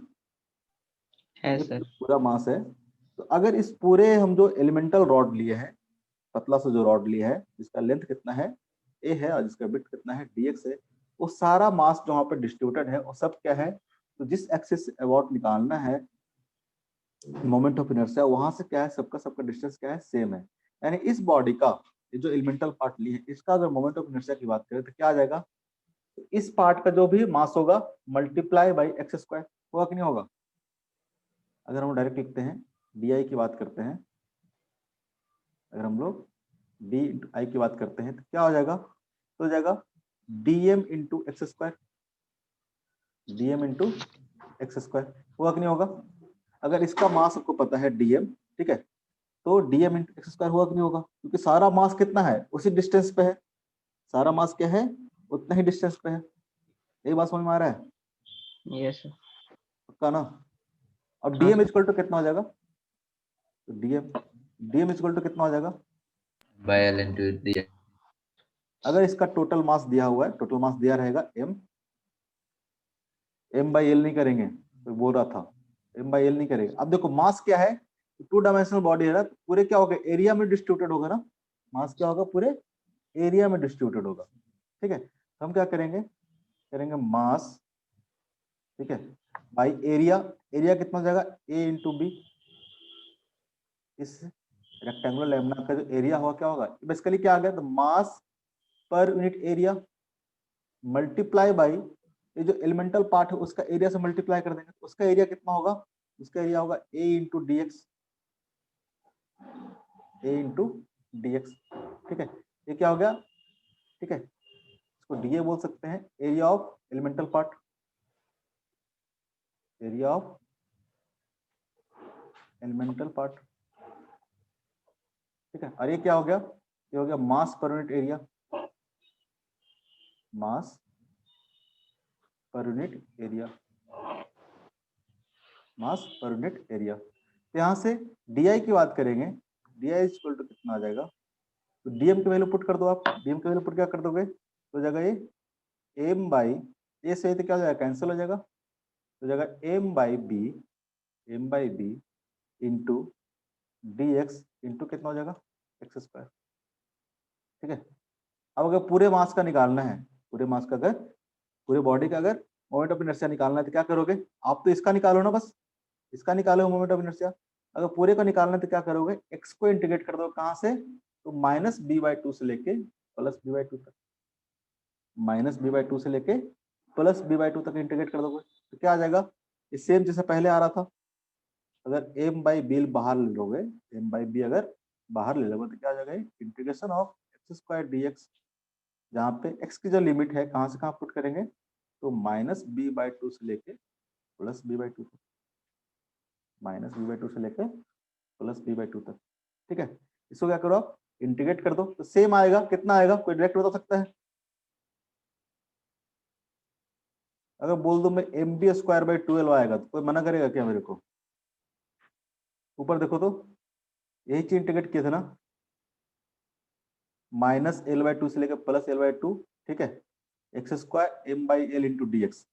ये सर। पूरा मास है। तो अगर इस पूरे हम जो एलिमेंटल रॉड लिए हैं, पतला सा जो रॉड लिया है, जिसका लेंथ कितना है? ए है, और जिसका विड्थ कितना है? dx है, वो सारा मास जो वहां पे डिस्ट्रीब्यूटेड है वो सब क्या है? तो जिस एक्सिस से अबाउट निकालना है मोमेंट ऑफ इनर्शिया, वहां से क्या है? सबका सबका डिस्टेंस क्या है? सेम है। यानी इस बॉडी का ये जो एलिमेंटल पार्ट ली है, इसका अगर मोमेंट ऑफ इनर्शिया की बात करें तो क्या आ जाएगा? तो इस पार्ट का जो भी मास होगा मल्टीप्लाई बाई एक्स स्क्वायर, होगा कि नहीं होगा? अगर हम डायरेक्ट लिखते हैं, डी की बात करते हैं, अगर हम लोग डी इंटू आई की बात करते हैं तो क्या हो जाएगा? तो हो जाएगा dm into X square, dm into X square, होगा कि नहीं होगा? अगर इसका मास आपको पता है dm, ठीक है, तो dm इंटू एक्स स्क्वायर होगा कि नहीं होगा? क्योंकि सारा मास कितना है? उसी डिस्टेंस पे है। सारा मास क्या है? उतना ही डिस्टेंस पे है। यही बात समझ में आ रहा है? Yes sir. पक्का ना? अब हाँ dm सर। इक्वल टू कितना हो जाएगा? तो dm इक्वल टू कितना हो जाएगा? By L into D. अगर इसका टोटल मास दिया हुआ है, टोटल मास दिया रहेगा m बाई एल नहीं करेंगे, तो बोल रहा था m बाई एल नहीं करेंगे। अब देखो मास क्या है? टू डायमेंशनल बॉडी है ना, तो पूरे क्या होगा? एरिया में डिस्ट्रीब्यूटेड होगा ना। मास क्या होगा? पूरे एरिया में डिस्ट्रीब्यूटेड होगा। ठीक है, तो हम क्या करेंगे? करेंगे मास, ठीक है, बाई एरिया। एरिया कितना हो जाएगा? a into B. इस रेक्टेंगुलर लैमिना का जो एरिया होगा क्या होगा? बेसिकली क्या आ गया? तो मास पर यूनिट एरिया मल्टीप्लाई बाई ये जो एलिमेंटल पार्ट है उसका एरिया से मल्टीप्लाई कर देंगे, तो उसका एरिया कितना होगा? उसका एरिया होगा a into d x, A into d x. ठीक है, ये क्या हो गया? ठीक है, इसको डीए बोल सकते हैं, area of elemental part, area of elemental part. ठीक है, और ये क्या हो गया? ये हो गया मास पर यूनिट एरिया, मास पर यूनिट एरिया। मास पर यूनिट एरिया। तो यहाँ से डी की बात करेंगे, डी आई इक्वल टू कितना आ जाएगा, तो डीएम की वैल्यू पुट कर दो आप, डीएम की वैल्यू पुट क्या कर दोगे, तो हो जाएगा ये एम बाई, ये सही तो क्या हो जाएगा, कैंसिल हो जाएगा, तो हो जाएगा m by b into d x into कितना हो जाएगा, एक्स स्क्वायर। ठीक है, अब अगर पूरे मास का निकालना है, पूरे मास का अगर पूरे बॉडी का अगर मोमेंट ऑफ इनर्शिया निकालना है तो क्या करोगे आप, तो इसका निकालो ना, बस इसका निकालो मोमेंट ऑफ इनर्शिया। अगर पूरे का निकालना है तो क्या करोगे, एक्स को इंटीग्रेट कर दो, कहां से, तो माइनस बी बाई टू से लेके प्लस बी बाई टू तक, माइनस बी बाई टू से लेके प्लस बी बाई टू तक इंटीग्रेट कर दोगे, तो क्या आ जाएगा, ये सेम जैसे पहले आ रहा था। अगर एम बाई बी बाहर ले लोगे, एम बाई बी अगर बाहर ले लोगे तो क्या आ जाएगा, integration of x square d x, जहाँ पे एक्स की जो लिमिट है कहाँ से कहाँ पुट करेंगे, तो माइनस बी बाई टू से लेके प्लस बी बाई टू तक, माइनस बी बाई टू से लेके प्लस बी बाई टू तक। ठीक है, इसको क्या करो आप, इंटीग्रेट कर दो, तो सेम आएगा, कितना आएगा, कोई डायरेक्ट बता सकता है, अगर बोल दो मैं एम बी स्क्वायर बाई 12 आएगा तो कोई मना करेगा क्या मेरे को, ऊपर देखो तो यही चीज इंटीग्रेट किया था ना, माइनस एल बाई टू से लेकर प्लस एल बाई टू। ठीक है, x square m by l into d x,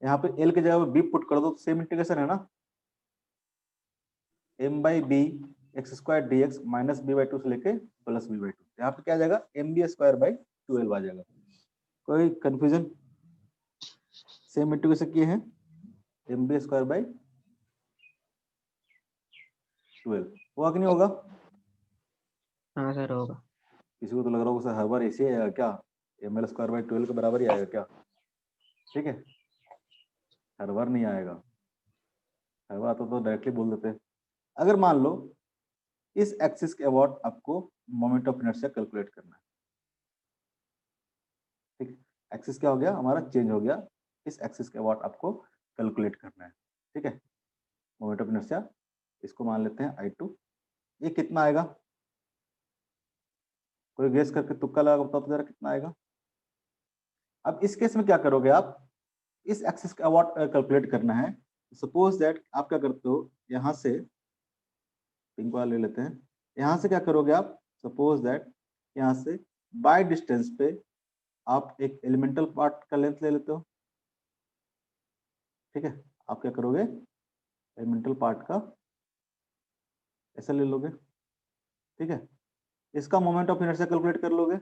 यहाँ पे एल की जगह पे बी पुट कर दो तो सेम इंटीग्रेशन है ना, m by b x square d x minus b by two से लेके प्लस बी बाई टू, यहाँ पे क्या आ जाएगा, एम बी स्क्वायर बाई 12 आ जाएगा। कोई कंफ्यूजन, सेम इंटीग्रेशन किए हैं, एम बी स्क्वायर बाई 12 होगा कि नहीं होगा, हाँ सर होगा। किसी को तो लग रहा होगा सर हर बार ऐसे ही आएगा क्या, एम एल स्क्वायर बाई 12 के बराबर ही आएगा क्या, ठीक है, हर बार नहीं आएगा, हर बार तो डायरेक्टली बोल देते हैं। अगर मान लो इस एक्सिस के अबाउट आपको मोमेंट ऑफ इनर्शिया कैलकुलेट करना है, ठीक, एक्सिस क्या हो गया हमारा, चेंज हो गया, इस एक्सिस के अबाउट आपको कैलकुलेट करना है। ठीक है, मोमेंट ऑफ इनर्शिया, इसको मान लेते हैं I2, ये कितना आएगा, कोई गेस करके तुक्का लगा बताओ तो जरा कितना आएगा। अब इस केस में क्या करोगे आप, इस एक्सिस का अबाउट कैलकुलेट करना है, सपोज दैट आप क्या करते हो, यहाँ से पिंक वाला ले लेते हैं, यहाँ से क्या करोगे आप, सपोज दैट यहाँ से बाय डिस्टेंस पे आप एक एलिमेंटल पार्ट का लेंथ ले लेते हो। ठीक है, आप क्या करोगे, एलिमेंटल पार्ट का ऐसा ले लोगे। ठीक है, इसका मोमेंट ऑफ इनर्शिया कैलकुलेट कर लोगे,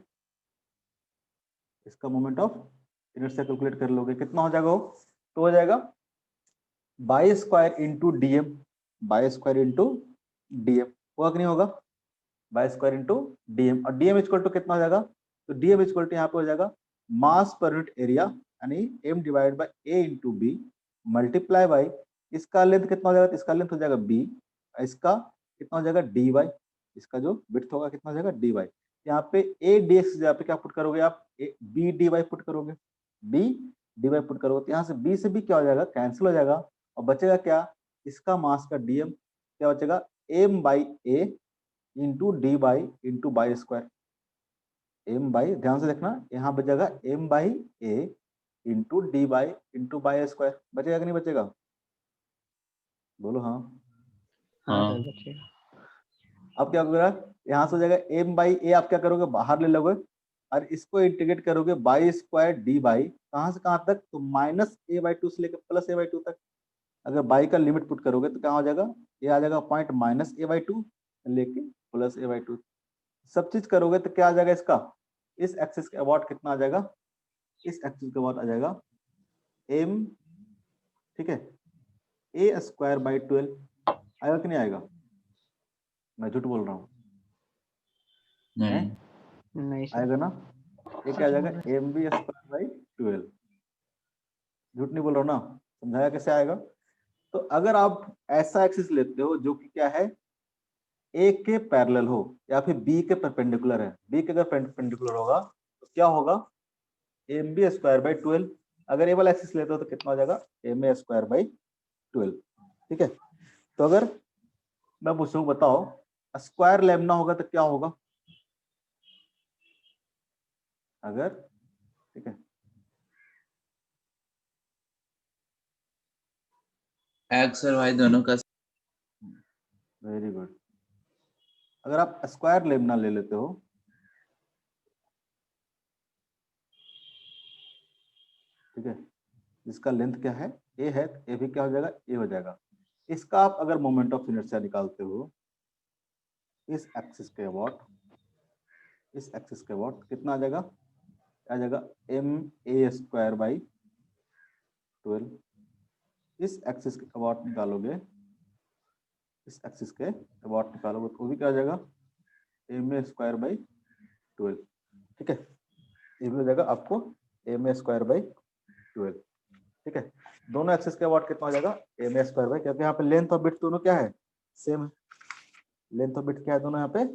इसका मोमेंट ऑफ इनर्शिया कैलकुलेट कर लोगे, कितना हो जाएगा वो, तो हो जाएगा by square into DM, by square into DM, होगा कि नहीं होगा, बाई स्क्वायर इंटू डीएम, और डीएम इक्वल टू कितना हो जाएगा, तो डीएम इक्वल टू यहाँ पे हो जाएगा मास पर यूनिट एरिया, यानी m divide by a into b multiply by, इसका लेंथ कितना हो जाएगा, तो इसका लेंथ हो जाएगा बी, इसका कितना हो जाएगा डी वाई, इसका जो विड्थ होगा कितना हो जाएगा डी वाई, यहाँ पे ए डी एक्स जगह पे क्या पुट करोगे आप, बी डी वाई पुट करोगे, बी डी वाई पुट करोगे, तो यहाँ से बी से बी क्या हो जाएगा, कैंसिल हो जाएगा, और बचेगा क्या, इसका मास का डीएम क्या बचेगा, m by a into d by into by square, m by, ध्यान से देखना यहाँ बचेगा m by a into d by into by square, बचेगा कि नहीं बचेगा, बोलो हाँ। हाँ हाँ सर बचेगा। अब क्या होगा, यहाँ से हो जाएगा एम बाई ए, आप क्या करोगे बाहर ले लोगे, और इसको इंटीग्रेट करोगे बाई स्क्वायर डी बाई, कहाँ से कहाँ तक, तो माइनस ए बाई टू से लेकर प्लस ए बाई टू तक, अगर बाई का लिमिट पुट करोगे तो क्या हो जाएगा, ये आ जाएगा point minus A by two लेके प्लस ए बाई टू, सब चीज करोगे तो क्या आ जाएगा इसका, इस एक्सिस के अबाउट कितना आ जाएगा, इस एक्सिस के अबाउट आ जाएगा एम, ठीक है, ए स्क्वायर बाई 12, आएगा कि नहीं आएगा, मैं झूठ बोल रहा हूँ, नहीं नहीं सर, आएगा ना, ये क्या आ सच जाएगा बोल रहे एम बी स्क्वायर बाई 12, झूठ नहीं बोल रहा हूँ ना, समझाया कैसे आएगा। तो अगर आप ऐसा एक्सिस लेते हो जो कि क्या है, ए के पैरेलल हो या फिर बी के परपेंडिकुलर है, बी के अगर परपेंडिकुलर होगा तो क्या होगा, एम बी स्क्वायर बाई 12, अगर ए वाला एक्सिस लेते हो तो कितना हो जाएगा, एम ए स्क्वायर बाई 12। ठीक है, तो अगर मैं पूछूं बताओ स्क्वायर लेमना होगा तो क्या होगा, अगर, ठीक है, एक्स और वाई दोनों का वेरी गुड। अगर आप स्क्वायर लेमना ले लेते हो, ठीक है, जिसका लेंथ क्या है, ए है, ए भी क्या हो जाएगा, ए हो जाएगा। इसका आप अगर मोमेंट ऑफ इनर्शिया निकालते हो इस एक्सिस के अबाउट, इस एक्सिस के अबाउट कितना आ जाएगा, आ जाएगा एम ए स्क्वायर बाई 12। इस एक्सिस के अबाउट निकालोगे, इस एक्सिस के अबाउट निकालोगे तो भी क्या आ जाएगा, एम ए स्क्वायर बाई 12। ठीक है, ये भी हो जाएगा आपको एम ए स्क्वायर बाई 12। ठीक है, दोनों एक्सिस के अबाउट कितना हो जाएगा, एम ए स्क्वायर बाई, क्योंकि यहाँ पे लेंथ और बिट दोनों क्या है, सेम है। लेंथ और बिट क्या है, दोनों यहाँ पे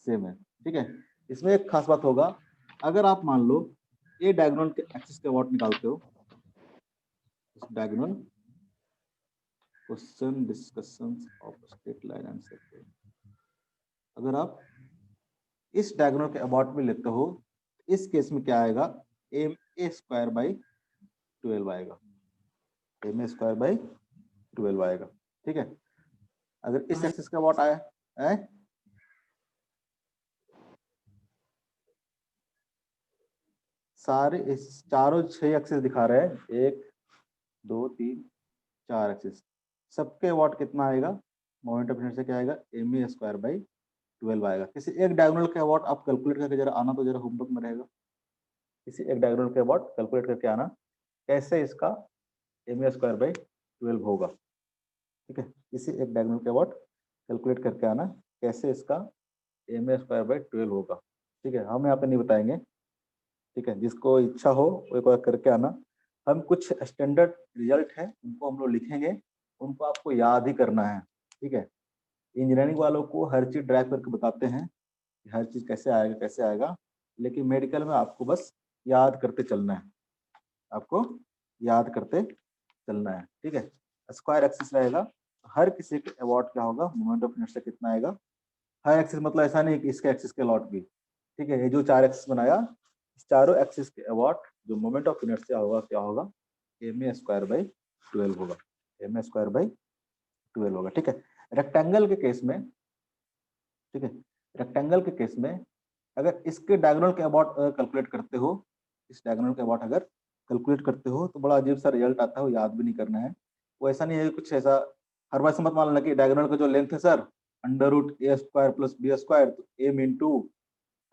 सेम है। ठीक है, इसमें एक खास बात होगा, अगर आप मान लो ए डायगोनल के एक्सिस के अबाउट निकालते हो, diagonal question discussions of straight line and circle, अगर आप इस डायगोनल के अबाउट में लेते हो, इस केस में क्या आएगा, एम ए स्क्वायर बाई 12 आएगा, एम ए स्क्वायर बाई 12 आएगा। ठीक है, अगर इस एक्सिस का अबाउट आया है, सारे इस चारों 6 एक्सिस दिखा रहे हैं, 1 2 3 4 एक्सिस, सबके अबाउट कितना आएगा, मोमेंट ऑफ इनर्शिया क्या आएगा, एम ए स्क्वायर बाई 12 आएगा। किसी एक डायगोनल के अबाउट आप कैलकुलेट करके जरा आना, तो जरा होमवर्क में रहेगा, किसी एक डायगोनल के अबाउट कैलकुलेट करके आना, कैसे इसका एम ए स्क्वायर बाई 12 होगा। ठीक है, किसी एक डायगोनल के अबाउट कैलकुलेट करके आना, कैसे इसका एम ए स्क्वायर बाई 12 होगा। ठीक है, हम यहाँ पे नहीं बताएंगे। ठीक है, जिसको इच्छा हो वो एक बार करके आना। हम कुछ स्टैंडर्ड रिजल्ट है उनको हम लोग लिखेंगे, उनको आपको याद ही करना है। ठीक है, इंजीनियरिंग वालों को हर चीज ड्राइव करके बताते हैं कि हर चीज कैसे आएगा कैसे आएगा, लेकिन मेडिकल में आपको बस याद करते चलना है, आपको याद करते चलना है। ठीक है, स्क्वायर एक्सिस रहेगा, हर किसी के अबाउट क्या होगा, मोमेंट ऑफ इनर्शिया कितना आएगा। हर एक्सिस मतलब ऐसा नहीं कि इसके एक्सिस के अबाउट भी। ठीक है, ये जो 4 एक्सिस बनाया, इस चारों एक्सिस के अबाउट जो मोमेंट ऑफ इनर्शिया होगा क्या होगा, एम ए स्क्वायर बाई 12 होगा, एम ए स्क्वायर बाई 12 होगा। ठीक है, रेक्टेंगल के केस में, ठीक है, रेक्टेंगल के केस में अगर इसके डायगोनल के अबाउट कैलकुलेट करते हो, इस डायगोनल के अबाउट अगर कैलकुलेट करते हो तो बड़ा अजीब सा रिजल्ट आता है, वो याद भी नहीं करना है। वो ऐसा नहीं है कुछ ऐसा, हर बार से मत मान लेना कि डायगोनल का जो लेंथ है sir under root a square plus b square, तो M into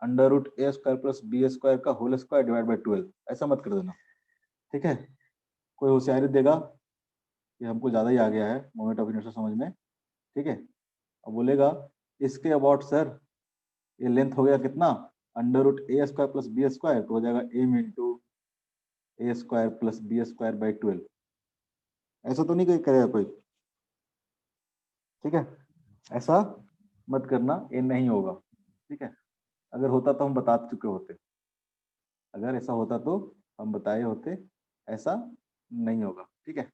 under root a square plus b square का होल स्क्वायर डिवाइड बाई 12, ऐसा मत कर देना। ठीक है, कोई होशियारी देगा कि हमको ज्यादा ही आ गया है मोमेंट ऑफ इनर्शिया समझ में। ठीक है, अब बोलेगा इसके अबाउट सर ये लेंथ हो गया कितना, under root a square plus b square, तो हो जाएगा m into a square plus b square by 12। ऐसा तो नहीं कोई करेगा कोई। ठीक है, ऐसा मत करना, ये नहीं होगा। ठीक है, अगर होता तो हम बता चुके होते, अगर ऐसा होता तो हम बताए होते, ऐसा नहीं होगा। ठीक है,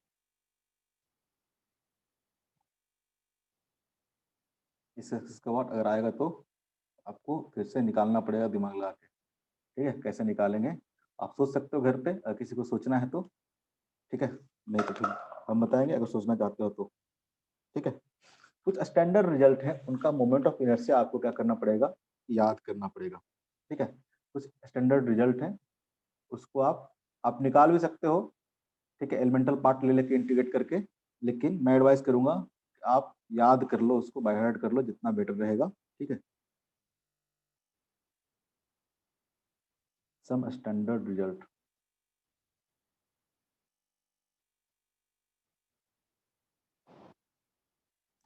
इस एक्सिस का वाट अगर आएगा तो आपको फिर से निकालना पड़ेगा दिमाग लगा के। ठीक है, कैसे निकालेंगे आप सोच सकते हो घर पे, अगर किसी को सोचना है तो। ठीक है, नहीं तो फिर हम बताएंगे अगर सोचना चाहते हो तो। ठीक है, कुछ स्टैंडर्ड रिजल्ट है, उनका मोमेंट ऑफ इनर्शिया आपको क्या करना पड़ेगा, याद करना पड़ेगा। ठीक है, कुछ स्टैंडर्ड रिजल्ट है, उसको आप निकाल भी सकते हो। ठीक है, एलिमेंटल पार्ट ले लेके इंटीग्रेट करके, लेकिन मैं एडवाइस करूंगा कि आप याद कर लो, उसको बाय हार्ट कर लो, जितना बेटर रहेगा। ठीक है, सम स्टैंडर्ड रिजल्ट,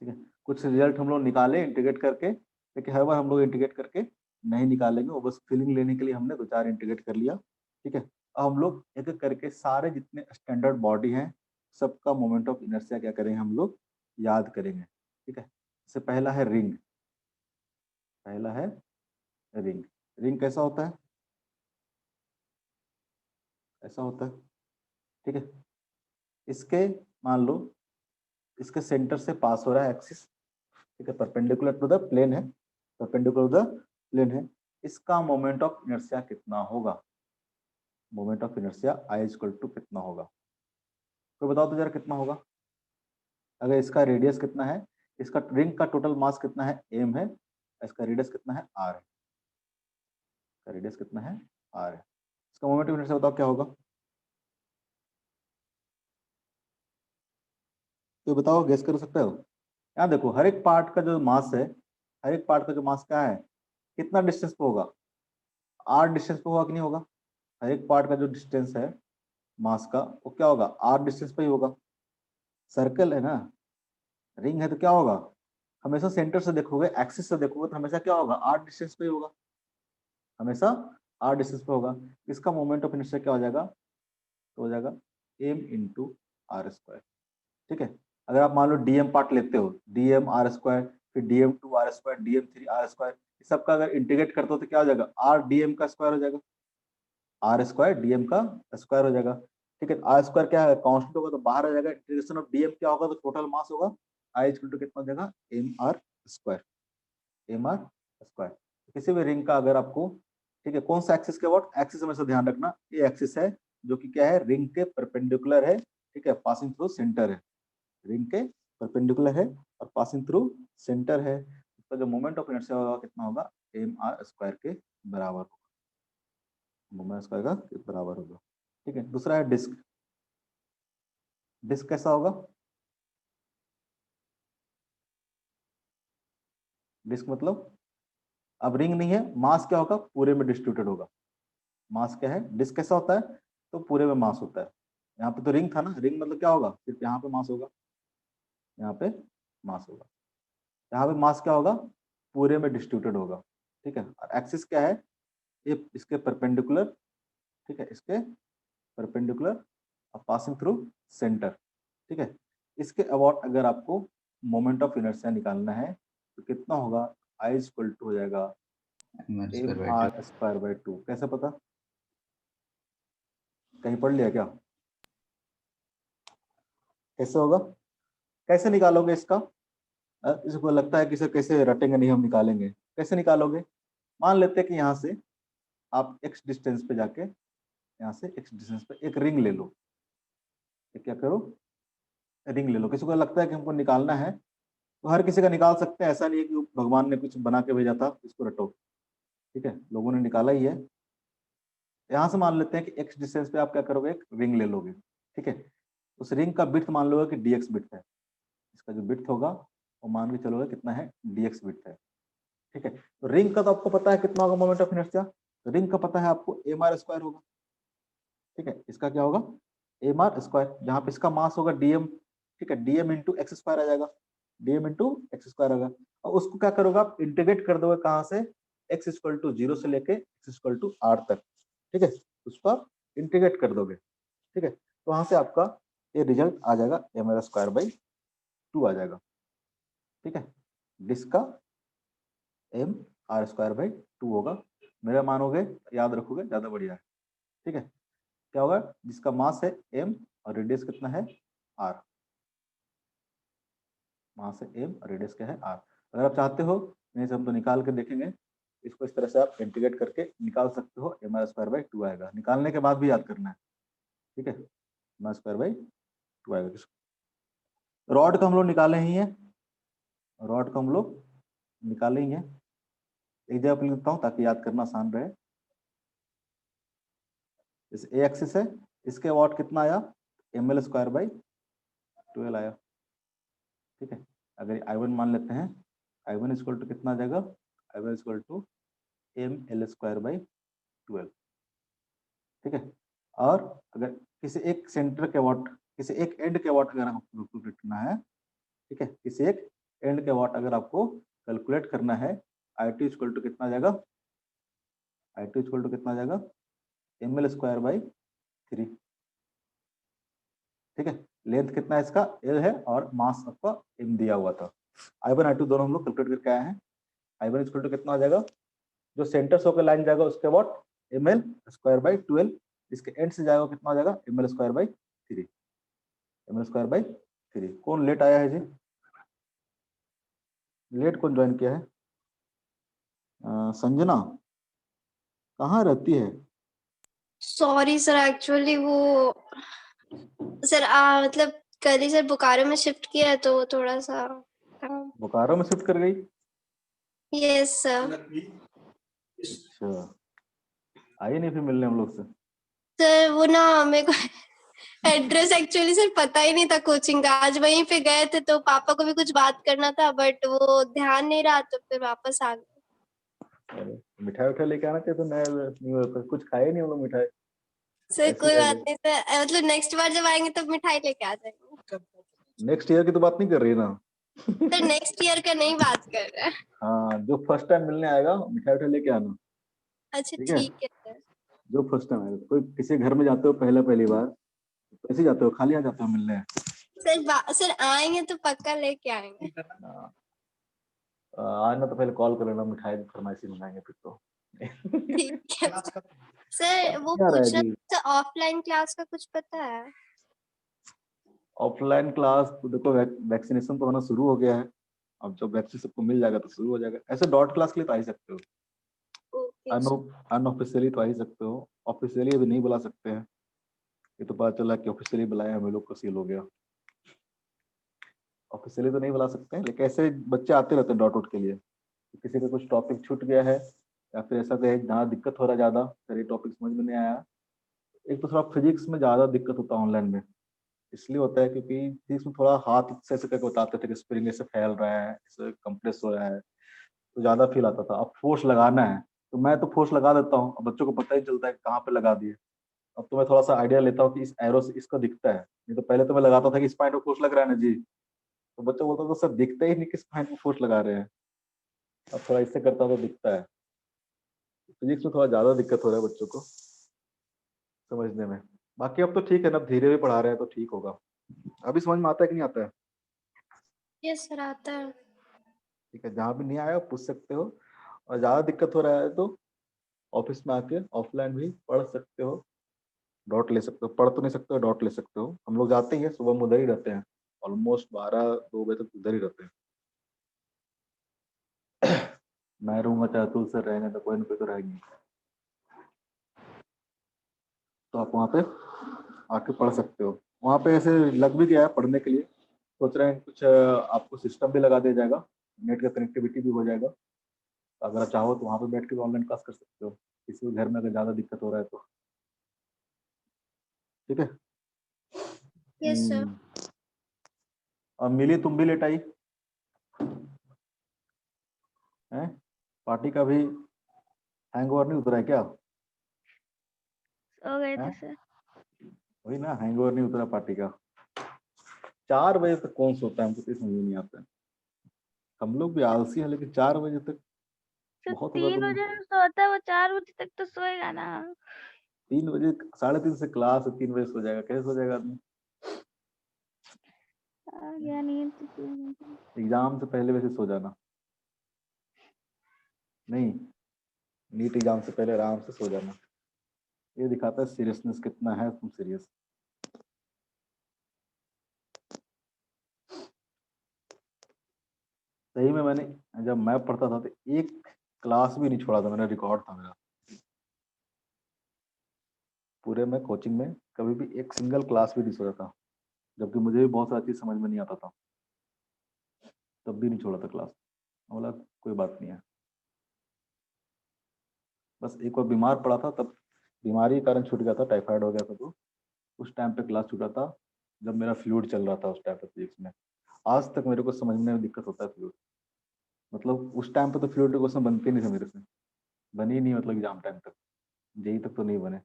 ठीक है, कुछ रिजल्ट हम लोग निकाले इंटीग्रेट करके, लेकिन हर बार हम लोग इंटीग्रेट करके नहीं निकालेंगे, वो बस फीलिंग लेने के लिए हमने 2-4 इंटीग्रेट कर लिया। ठीक है, अब हम लोग एक एक करके सारे जितने स्टैंडर्ड बॉडी हैं सबका मोमेंट ऑफ इनर्शिया क्या करेंगे, हम लोग याद करेंगे। ठीक है, इससे पहला है रिंग, पहला है रिंग। रिंग कैसा होता है, ऐसा होता है। ठीक है, इसके मान लो इसके सेंटर से पास हो रहा है एक्सिस, ठीक है, परपेंडिकुलर टू द प्लेन है, परपेंडिकुलर टू द प्लेन है। इसका मोमेंट ऑफ इनर्शिया कितना होगा, moment of inertia I equal to कितना होगा, तो बताओ तो जरा कितना होगा। अगर इसका रेडियस कितना है, इसका रिंग का टोटल मास कितना है, m है, इसका रेडियस कितना है, r है, इसका रेडियस कितना है, r है। इसका मोमेंट ऑफ इनर्शिया बताओ क्या होगा, तो बताओ, गेस कर सकते हो। यहाँ देखो हर एक पार्ट का जो मास है, हर एक पार्ट का जो मास क्या है, कितना डिस्टेंस पे होगा, r डिस्टेंस पे होगा कि नहीं होगा। हर एक पार्ट का जो डिस्टेंस है मास का, वो क्या होगा, r डिस्टेंस पे ही होगा। सर्कल है ना, रिंग है तो क्या होगा, हमेशा सेंटर से देखोगे, एक्सिस से देखोगे तो हमेशा क्या होगा, r डिस्टेंस पे ही होगा, हमेशा r डिस्टेंस पे होगा। इसका मोमेंट ऑफ इनर्शिया क्या हो जाएगा, तो हो जाएगा m इंटू आर स्क्वायर। ठीक है, अगर आप मान लो डीएम पार्ट लेते हो, डीएम आर स्क्वायर, फिर dm two are square, dm three r square, इस सबका अगर इंटीग्रेट करते हो तो क्या हो जाएगा, आर डीएम का स्क्वायर हो जाएगा, आर स्क्वायर डीएम का स्क्वायर हो जाएगा। ठीक है, आर स्क्वायर क्या है, कांस्टेंट होगा तो बाहर आ जाएगा, इंटीग्रेशन ऑफ डीएम क्या होगा, तो टोटल मास होगा, आई इक्वल टू कितना हो जाएगा, M R square, m are square. किसी भी रिंग का अगर आपको, ठीक है, कौन सा एक्सिस के अबाउट, एक्सिस हमेशा ध्यान रखना, ये एक्सिस है जो कि क्या है, रिंग के परपेंडिकुलर है, ठीक है, पासिंग थ्रू सेंटर है, रिंग के परपेंडिकुलर है और पासिंग थ्रू सेंटर है। इसका जो मोमेंट ऑफ इनर्शिया होगा कितना होगा, एम आर स्क्वायर के बराबर होगा, मोमेंट स्क्वायर का बराबर होगा। ठीक है, दूसरा है डिस्क। डिस्क कैसा होगा, डिस्क मतलब अब रिंग नहीं है, मास क्या होगा, पूरे में डिस्ट्रीब्यूटेड होगा, मास क्या है, डिस्क कैसा होता है, तो पूरे में मास होता है। यहाँ पे तो रिंग था ना, रिंग मतलब क्या होगा, सिर्फ यहाँ पे मास होगा, यहाँ पे मास होगा, यहाँ पे मास क्या होगा, पूरे में डिस्ट्रीब्यूटेड होगा। ठीक है, और एक्सिस क्या है, ये इसके परपेंडिकुलर, ठीक है, इसके परपेंडिकुलर और पासिंग थ्रू सेंटर। ठीक है, इसके अबाउट अगर आपको मोमेंट ऑफ इनर्शिया निकालना है तो कितना होगा, आई इक्वल टू हो जाएगा M R square by two. कैसे पता, कहीं पढ़ लिया क्या, कैसे होगा, कैसे निकालोगे इसका, इसको लगता है कि सर कैसे रटेंगे, नहीं हम निकालेंगे, कैसे निकालोगे। मान लेते हैं कि यहाँ से आप x डिस्टेंस पे जाके, यहाँ से x डिस्टेंस पे एक रिंग ले लो, क्या करो, रिंग ले लो। किसी को लगता है कि हमको निकालना है तो हर किसी का निकाल सकते हैं, ऐसा नहीं है कि भगवान ने कुछ बना के भेजा था इसको रटो। ठीक है, लोगों ने निकाला ही है। यहाँ से मान लेते हैं कि x डिस्टेंस पे आप क्या करोगे, एक रिंग ले लोगे। ठीक है, उस रिंग का विड्थ मान लोगे कि dx विड्थ है, इसका जो विड्थ होगा वो मान के चलोगे कितना है, dx विड्थ है। ठीक है, तो रिंग का तो आपको पता है कितना होगा मोमेंट ऑफ इनर्शिया, रिंग का पता है आपको, एम आर स्क्वायर होगा। ठीक है, इसका क्या होगा, एम आर स्क्वायर, जहाँ पे इसका मास होगा डीएम। ठीक है, डीएम इंटू एक्स स्क्वायर आ जाएगा, डीएम इंटू एक्स स्क्वायर आएगा, और उसको क्या करोगे आप, इंटीग्रेट कर दोगे कहाँ से, एक्स इक्वल टू जीरो से लेके एक्स इक्वल टू आर तक। ठीक है, उसको आप इंटीग्रेट कर दोगे। ठीक है, तो वहां से आपका ये रिजल्ट आ जाएगा, M R square by two आ जाएगा। ठीक है, डिस्क का M are square by two होगा, मेरा मानोगे, याद रखोगे, ज्यादा बढ़िया है। ठीक है, क्या होगा, जिसका मास है m और रेडियस कितना है r, मास है m और रेडियस क्या है r। अगर आप चाहते हो, नहीं से हम तो निकाल के देखेंगे, इसको इस तरह से आप इंटीग्रेट करके निकाल सकते हो, m are square by two आएगा, निकालने के बाद भी याद करना है। ठीक है, m are square by two आएगा। रॉड का हम लोग निकाले ही है, रॉड का हम लोग निकाले ही है, एक जगह पर लिखता हूँ ताकि याद करना आसान रहे। इस ए एक्सिस है, इसके वॉट कितना आया, एम एल स्क्वायर बाई 12 आया। ठीक है, अगर आई वन मान लेते हैं, आई वन इक्वल टू कितना आ जाएगा, I one equal to m L square by 12। ठीक है, और अगर किसी एक सेंटर के वॉट, किसी एक एंड के वॉट अगर आपको कैलकुलेट करना है, ठीक है, किसी एक एंड के वॉट अगर आपको कैलकुलेट करना है, आई टी इक्वल टू कितना आ जाएगा, आई टी इक्वल टू कितना आ जाएगा, एम एल स्क्वायर बाई 3। ठीक है, लेंथ कितना है इसका, एल है, और मास आपका एम दिया हुआ था। आई वन आई टू दोनों हम लोग कैलकुलेट करके आए हैं। आई वन इक्वल टू कितना आ जाएगा, जो सेंटर से होकर लाइन जाएगा उसके what m L square by 12, इसके एंड से जाएगा कितना आ जाएगा, m L square by 3, m L square by 3। कौन लेट आया है जी, लेट कौन ज्वाइन किया है, संजना कहाँ रहती है। सॉरी सर, एक्चुअली वो सर मतलब कल ही सर बोकारो में शिफ्ट किया है तो थोड़ा सा काम। बोकारो में शिफ्ट कर गई? Yes sir. अच्छा, आई नहीं फिर मिलने हम लोग से? सर वो ना मेरे को एड्रेस एक्चुअली सर पता ही नहीं था कोचिंग का। आज वहीं पे गए थे तो पापा को भी कुछ बात करना था बट वो ध्यान नहीं रहा तो फिर वापस आ गए। अरे, मिठाई उठाई लेके आना चाहिए तो नया न्यू ईयर पर। कुछ खाए नहीं हम लोग मिठाई। सर ऐसे कोई रह बात गए। नहीं सर, मतलब नेक्स्ट बार जब आएंगे तब मिठाई लेके आ जाएंगे। नेक्स्ट ईयर की तो बात नहीं कर रही ना। सर नेक्स्ट ईयर का नहीं बात कर रहे हैं। हाँ, जो फर्स्ट टाइम मिलने आएगा मिठाई उठाई लेके आना। अच्छा ठीक है, ठीक है सर। जो फर्स्ट टाइम आएगा। कोई किसी घर में जाते हो पहली बार, तो ऐसे जाते हो खाली आ जाते हो मिलने? सर आएंगे तो पक्का लेके आएंगे। हाँ, आना तो पहले कॉल कर लेना, मिठाई की फरमाइशी मंगाएंगे फिर तो। ठीक है सर। वो क्या रहा है पूछना जी? था ऑफलाइन क्लास का कुछ पता है? ऑफलाइन क्लास तो देखो, वैक्सीनेशन तो होना शुरू हो गया है। अब जब वैक्सीन सबको मिल जाएगा तो शुरू हो जाएगा। ऐसे डॉट क्लास के लिए तो आ ही सकते हो, ओके अनऑफिशियली तो आ ही सकते हो। ऑफिशियली अभी नहीं बुला सकते हैं। ये तो पता चला कि ऑफिशियली बुलाया, हमें लोग को सील हो गया। ऑफिशियली तो नहीं बुला सकते हैं, लेकिन ऐसे बच्चे आते रहते हैं डॉट आउट के लिए। किसी का कुछ टॉपिक छूट गया है या फिर ऐसा कहे जहाँ दिक्कत हो रहा है ज्यादा, फिर ये टॉपिक समझ में नहीं आया। एक तो थोड़ा फिजिक्स में ज्यादा दिक्कत होता है ऑनलाइन में। इसलिए होता है क्योंकि फिजिक्स में थोड़ा हाथ से ऐसे करके बताते थे कि स्प्रिंग ऐसे फैल रहा है, ऐसे कंप्रेस हो रहा है, तो ज्यादा फील आता था। अब फोर्स लगाना है तो मैं तो फोर्स लगा देता हूँ, अब बच्चों को पता ही चलता है कहाँ पे लगा दिए। अब तो मैं थोड़ा सा आइडिया लेता हूँ कि इस एरो से इसका दिखता है। नहीं तो पहले तो मैं लगाता था कि इस पॉइंट पे फोर्स लग रहा है ना जी, तो बच्चा बोलता था सर दिखता ही नहीं किस पॉइंट पे फोर्स लगा रहे हैं। अब थोड़ा इससे करता हूँ तो दिखता है। फिजिक्स में थोड़ा ज्यादा दिक्कत हो रहा है बच्चों को समझने में। बाकी अब तो ठीक है ना, धीरे भी पढ़ा रहे हैं तो ठीक होगा। अभी समझ में आता है कि नहीं आता है? यस सर आता है। ठीक है, जहाँ भी नहीं आया पूछ सकते हो। और ज्यादा दिक्कत हो रहा है तो ऑफिस में आके ऑफलाइन भी पढ़ सकते हो, डॉट ले सकते हो। पढ़ तो नहीं सकते हो, डॉट ले सकते हो। हम लोग जाते ही हैं, सुबह में उधर ही रहते हैं, ऑलमोस्ट 12-2 बजे तक उधर ही रहते हैं। मैं रहूंगा चाहे अतुल सर रहेंगे तो कोई ना कोई तो रहेंगे। तो आप वहाँ पे आके पढ़ सकते हो। वहाँ पे ऐसे लग भी गया है पढ़ने के लिए। सोच रहे हैं कुछ आपको सिस्टम भी लगा दिया जाएगा, नेट का कनेक्टिविटी भी हो जाएगा। तो अगर आप चाहो तो वहाँ पे बैठ के भी ऑनलाइन क्लास कर सकते हो, किसी भी घर में अगर ज़्यादा दिक्कत हो रहा है तो। ठीक है। Yes sir. और मिली तुम भी लेट आई हैं? पार्टी का भी हैंगओवर नहीं उतरा है क्या? सो गए थे हैं? सर। वही ना, हैंगओवर नहीं उतरा पार्टी का। 4 बजे तक कौन सोता है? हमको तो ये समझ में नहीं आता है। हम लोग भी आलसी हैं, लेकिन 4 बजे तक सर बहुत होगा 3 तुम। बजे से सोता है वो, 4 बजे तक तो सोएगा ना। 3 बजे, 3:30 से क्लास है, 3 बजे सो जाएगा? कैसे सो जाएगा आदमी? आ गया नींद तो 3 बजे। एग्जाम से पहले वैसे सो जाना, नहीं, नीट एग्जाम से पहले आराम से सो जाना। ये दिखाता है सीरियसनेस कितना है, तुम सीरियस। सही में मैंने जब मैं पढ़ता था तो एक क्लास भी नहीं छोड़ा था मैंने, रिकॉर्ड था मेरा पूरे में कोचिंग में, कभी भी एक सिंगल क्लास भी नहीं छोड़ा था। जबकि मुझे भी बहुत सारी चीज समझ में नहीं आता था, तब भी नहीं छोड़ा था क्लास। बोला कोई बात नहीं है। बस एक बार बीमार पड़ा था, तब बीमारी के कारण छूट गया था, टाइफाइड हो गया था, तो उस टाइम पे क्लास छूटा था जब मेरा फ्लूइड चल रहा था उस टाइम पे फिजिक्स में। आज तक मेरे को समझने में दिक्कत होता है फ्लूइड। मतलब उस टाइम पे तो फ्लूइड के क्वेश्चन बनते नहीं थे मेरे से, बने ही नहीं, मतलब एग्जाम टाइम तक, जेई तक तो नहीं बने।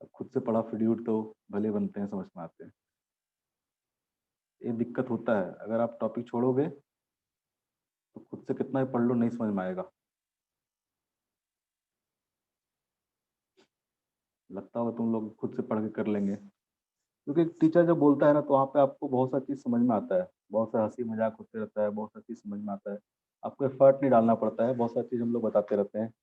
अब खुद से पढ़ा फ्लूइड तो भले बनते हैं, समझ में आते हैं। ये दिक्कत होता है, अगर आप टॉपिक छोड़ोगे तो खुद से कितना भी पढ़ लो नहीं समझ में आएगा। लगता होगा तुम लोग खुद से पढ़ के कर लेंगे, क्योंकि टीचर जब बोलता है ना तो वहाँ पे आपको बहुत सारी चीज समझ में आता है, बहुत सा हंसी मजाक होते रहता है, बहुत सारी चीज समझ में आता है। आपको एफर्ट नहीं डालना पड़ता है, बहुत सारी चीज हम लोग बताते रहते हैं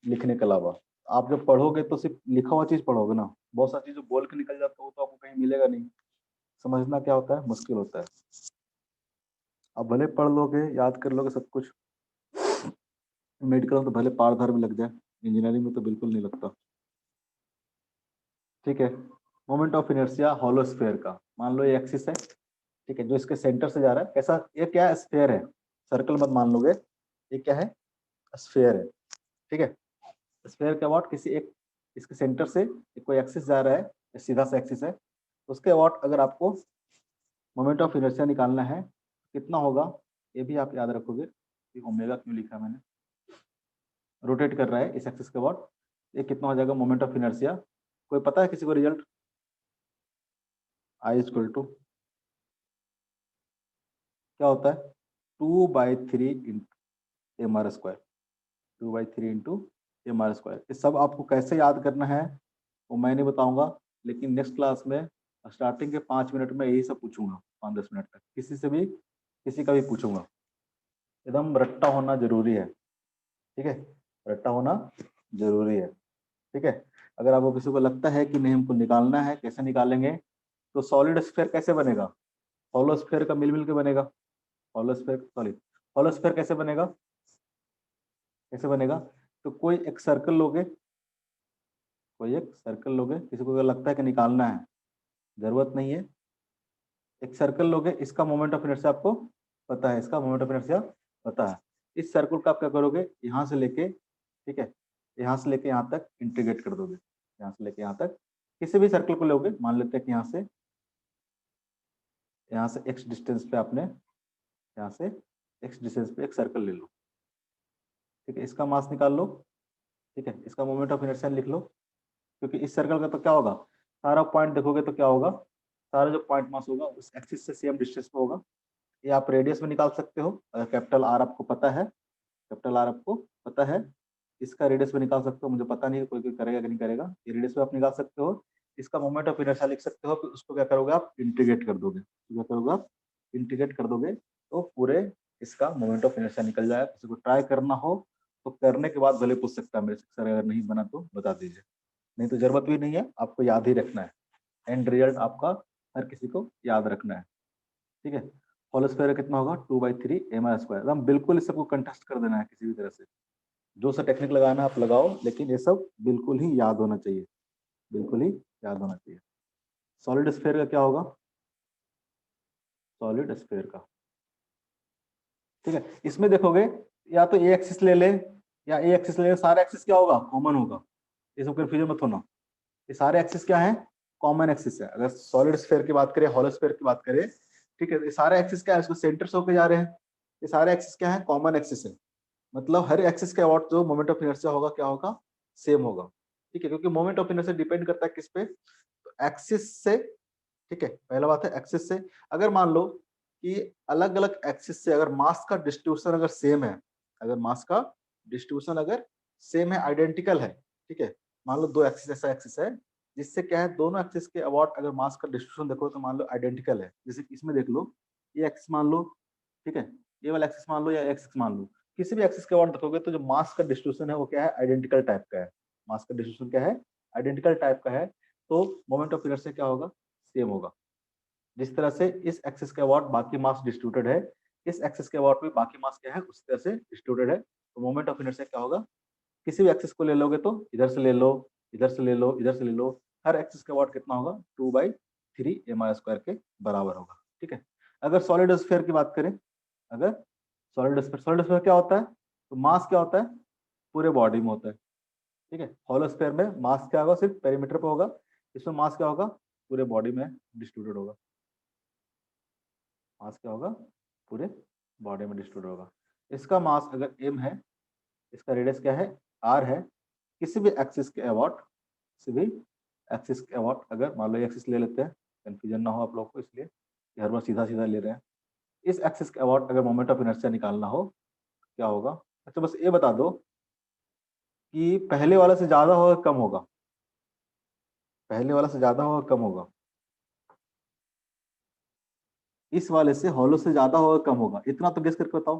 लिखने के अलावा। आप जब पढ़ोगे तो सिर्फ लिखा हुआ चीज पढ़ोगे ना, बहुत सारी चीज जो बोल के निकल जाता है वो तो आपको कहीं मिलेगा नहीं। समझना क्या होता है, मुश्किल होता है। आप भले पढ़ लोगे, याद कर लोगे सब कुछ, मेडिकल में तो भले पार धार भी लग जाए, इंजीनियरिंग में तो बिल्कुल नहीं लगता। ठीक है। Moment of inertia hollow sphere का, मान लो ये एक्सिस है, ठीक है, जो इसके सेंटर से जा रहा है, कैसा, ये क्या है, स्फीयर है, सर्कल मत मान लोगे, ये क्या है, स्फीयर है, ठीक है। स्फीयर के अबाउट किसी एक, इसके सेंटर से एक कोई एक्सिस जा रहा है, सीधा सा एक्सिस है, उसके अबाउट अगर आपको मोमेंट ऑफ इनर्शिया निकालना है कितना होगा, ये भी आप याद रखोगे कि ओमेगा क्यों लिखा मैंने, रोटेट कर रहा है इस एक्सिस के अबाउट, ये कितना हो जाएगा मोमेंट ऑफ इनर्शिया, कोई पता है किसी को रिजल्ट, आई इक्वल टू क्या होता है, 2/3 into m are square, 2/3 into m are square. ये सब आपको कैसे याद करना है वो मैं नहीं बताऊंगा, लेकिन नेक्स्ट क्लास में स्टार्टिंग के 5 मिनट में यही सब पूछूंगा, 5-10 मिनट तक किसी से भी, किसी का भी पूछूंगा, एकदम रट्टा होना जरूरी है, ठीक है, रट्टा होना जरूरी है, ठीक है। अगर आपको किसी को लगता है कि नहीं हमको निकालना है, कैसे निकालेंगे, तो सॉलिड स्फीयर कैसे बनेगा, हॉलो स्फीयर का मिल के बनेगा, hollow sphere, sorry, hollow sphere कैसे बनेगा, कैसे बनेगा, तो कोई एक सर्कल लोगे, कोई एक सर्कल लोगे, किसी को अगर लगता है कि निकालना है, जरूरत नहीं है, एक सर्कल लोगे, इसका मोमेंट ऑफ इनर्शिया आपको पता है, इसका मोमेंट ऑफ इनर्शिया पता है, इस सर्कल का आप क्या करोगे, यहाँ से लेके, ठीक है, यहाँ से लेके यहाँ तक इंटीग्रेट कर दोगे, यहाँ से लेके यहाँ तक, किसी भी सर्कल को लोगे, मान लेते हैं कि यहाँ से x डिस्टेंस पे आपने, यहाँ से x डिस्टेंस पे एक सर्कल ले लो, ठीक है, इसका मास निकाल लो, ठीक है, इसका मोमेंट ऑफ इनर्शिया लिख लो, क्योंकि इस सर्कल का तो क्या होगा, सारा पॉइंट देखोगे तो क्या होगा, सारा जो पॉइंट मास होगा उस एक्सिस से सेम डिस्टेंस पे होगा, ये आप रेडियस में निकाल सकते हो, अगर कैपिटल आर आपको पता है, कैपिटल आर आपको पता है, इसका रेडियस में निकाल सकते हो, मुझे पता नहीं है कोई करेगा कि नहीं करेगा, ये रेडियस में आप निकाल सकते हो, इसका मोमेंट ऑफ इनर्शिया लिख सकते हो, फिर उसको क्या करोगे आप इंटीग्रेट कर दोगे, क्या करोगे आप इंटीग्रेट कर दोगे, तो पूरे इसका मोमेंट ऑफ इनर्शिया निकल जाएगा। किसी को ट्राई करना हो तो करने के बाद भले पूछ सकता है मेरे से, सर अगर नहीं बना तो बता दीजिए, नहीं तो जरूरत भी नहीं है, आपको याद ही रखना है, एंड रिजल्ट आपका हर किसी को याद रखना है, ठीक है। होल स्क्वायर कितना होगा, 2/3 एम आर स्क्वायर, हम बिल्कुल इस सबको कंटेस्ट कर देना है किसी भी तरह से, जो सा टेक्निक लगाना है आप लगाओ, लेकिन ये सब बिल्कुल ही याद होना चाहिए, बिल्कुल ही याद होना चाहिए। सॉलिड स्फीयर का क्या होगा, सॉलिड स्फीयर का, ठीक है, इसमें देखोगे या तो ए एक्सिस ले ले या ए एक्सिस ले ले, सारे एक्सिस क्या होगा, कॉमन होगा, ये सब कंफ्यूजन मत होना, ये सारे एक्सिस क्या है, कॉमन एक्सिस है। अगर सॉलिड स्फीयर की बात करें, हॉलो स्फीयर की बात करें, ठीक है, ये सारे एक्सिस क्या है, इसको सेंटर से होकर जा रहे हैं, ये सारे एक्सिस क्या है, कॉमन एक्सिस है, मतलब हर एक्सिस के अबाउट जो मोमेंट ऑफ इनर्शिया होगा क्या होगा, सेम होगा, ठीक है, क्योंकि मोमेंट ऑफ इनर्शिया डिपेंड करता है किस पे, तो एक्सिस से, ठीक है, पहला बात है एक्सिस से, अगर मान लो कि अलग अलग एक्सिस से अगर मास का डिस्ट्रीब्यूशन अगर सेम है, अगर मास का डिस्ट्रीब्यूशन अगर सेम है, आइडेंटिकल है, ठीक है, मान लो दो एक्सिस ऐसा एक्सिस है जिससे क्या है, दोनों एक्सिस के अबाउट अगर मास का डिस्ट्रीब्यूशन देखो तो मान लो आइडेंटिकल है, जैसे कि इसमें देख लो, ये एक्सिस मान लो, ठीक है, ये वाला एक्सिस मान लो या एक्सिस मान लो, किसी भी एक्सिस के अबाउट देखोगे तो जो मास का डिस्ट्रीब्यूशन है वो क्या है, आइडेंटिकल टाइप का है, मास का डिस्ट्रीब्यूशन क्या है, आइडेंटिकल टाइप का है, तो मोमेंट ऑफ इनर्शिया क्या होगा, सेम होगा। जिस तरह से इस एक्सिस के अबाउट बाकी मास डिस्ट्रीब्यूटेड है, इस एक्सिस के अबाउट भी बाकी मास क्या है उस तरह से डिस्ट्रीब्यूटेड है, तो मोमेंट ऑफ इनर्शिया क्या होगा, किसी भी एक्सिस को ले लोगे तो इधर से ले लो, इधर से ले लो, इधर से ले लो, हर एक्सिस के अबाउट कितना होगा, 2/3 एम आर स्क्वायर के बराबर होगा, ठीक है। अगर सॉलिड स्फीयर की बात करें, अगर सॉलिड स्फीयर क्या होता है, तो मास क्या होता है, पूरे बॉडी में होता है, ठीक है, हॉलो स्फीयर में मास क्या होगा, सिर्फ पेरीमीटर पे होगा, इसमें मास क्या होगा, पूरे बॉडी में डिस्ट्रीब्यूटेड होगा, मास क्या होगा, पूरे बॉडी में डिस्ट्रीब्यूट होगा। इसका मास अगर m है, इसका रेडियस क्या है, r है, किसी भी एक्सिस के अबाउट, किसी भी एक्सिस के अबाउट, अगर मान लो ये एक्सिस ले लेते हैं, कंफ्यूजन ना हो आप लोग को, इसलिए हर बार सीधा सीधा ले रहे हैं, इस एक्सिस के अबाउट अगर मोमेंट ऑफ इनर्शिया निकालना हो क्या होगा, अच्छा बस ये बता दो कि पहले वाला से ज्यादा होगा कम होगा, पहले वाला से ज्यादा होगा कम होगा, इस वाले से हॉलो से ज्यादा होगा कम होगा, इतना तो गेस करके बताओ,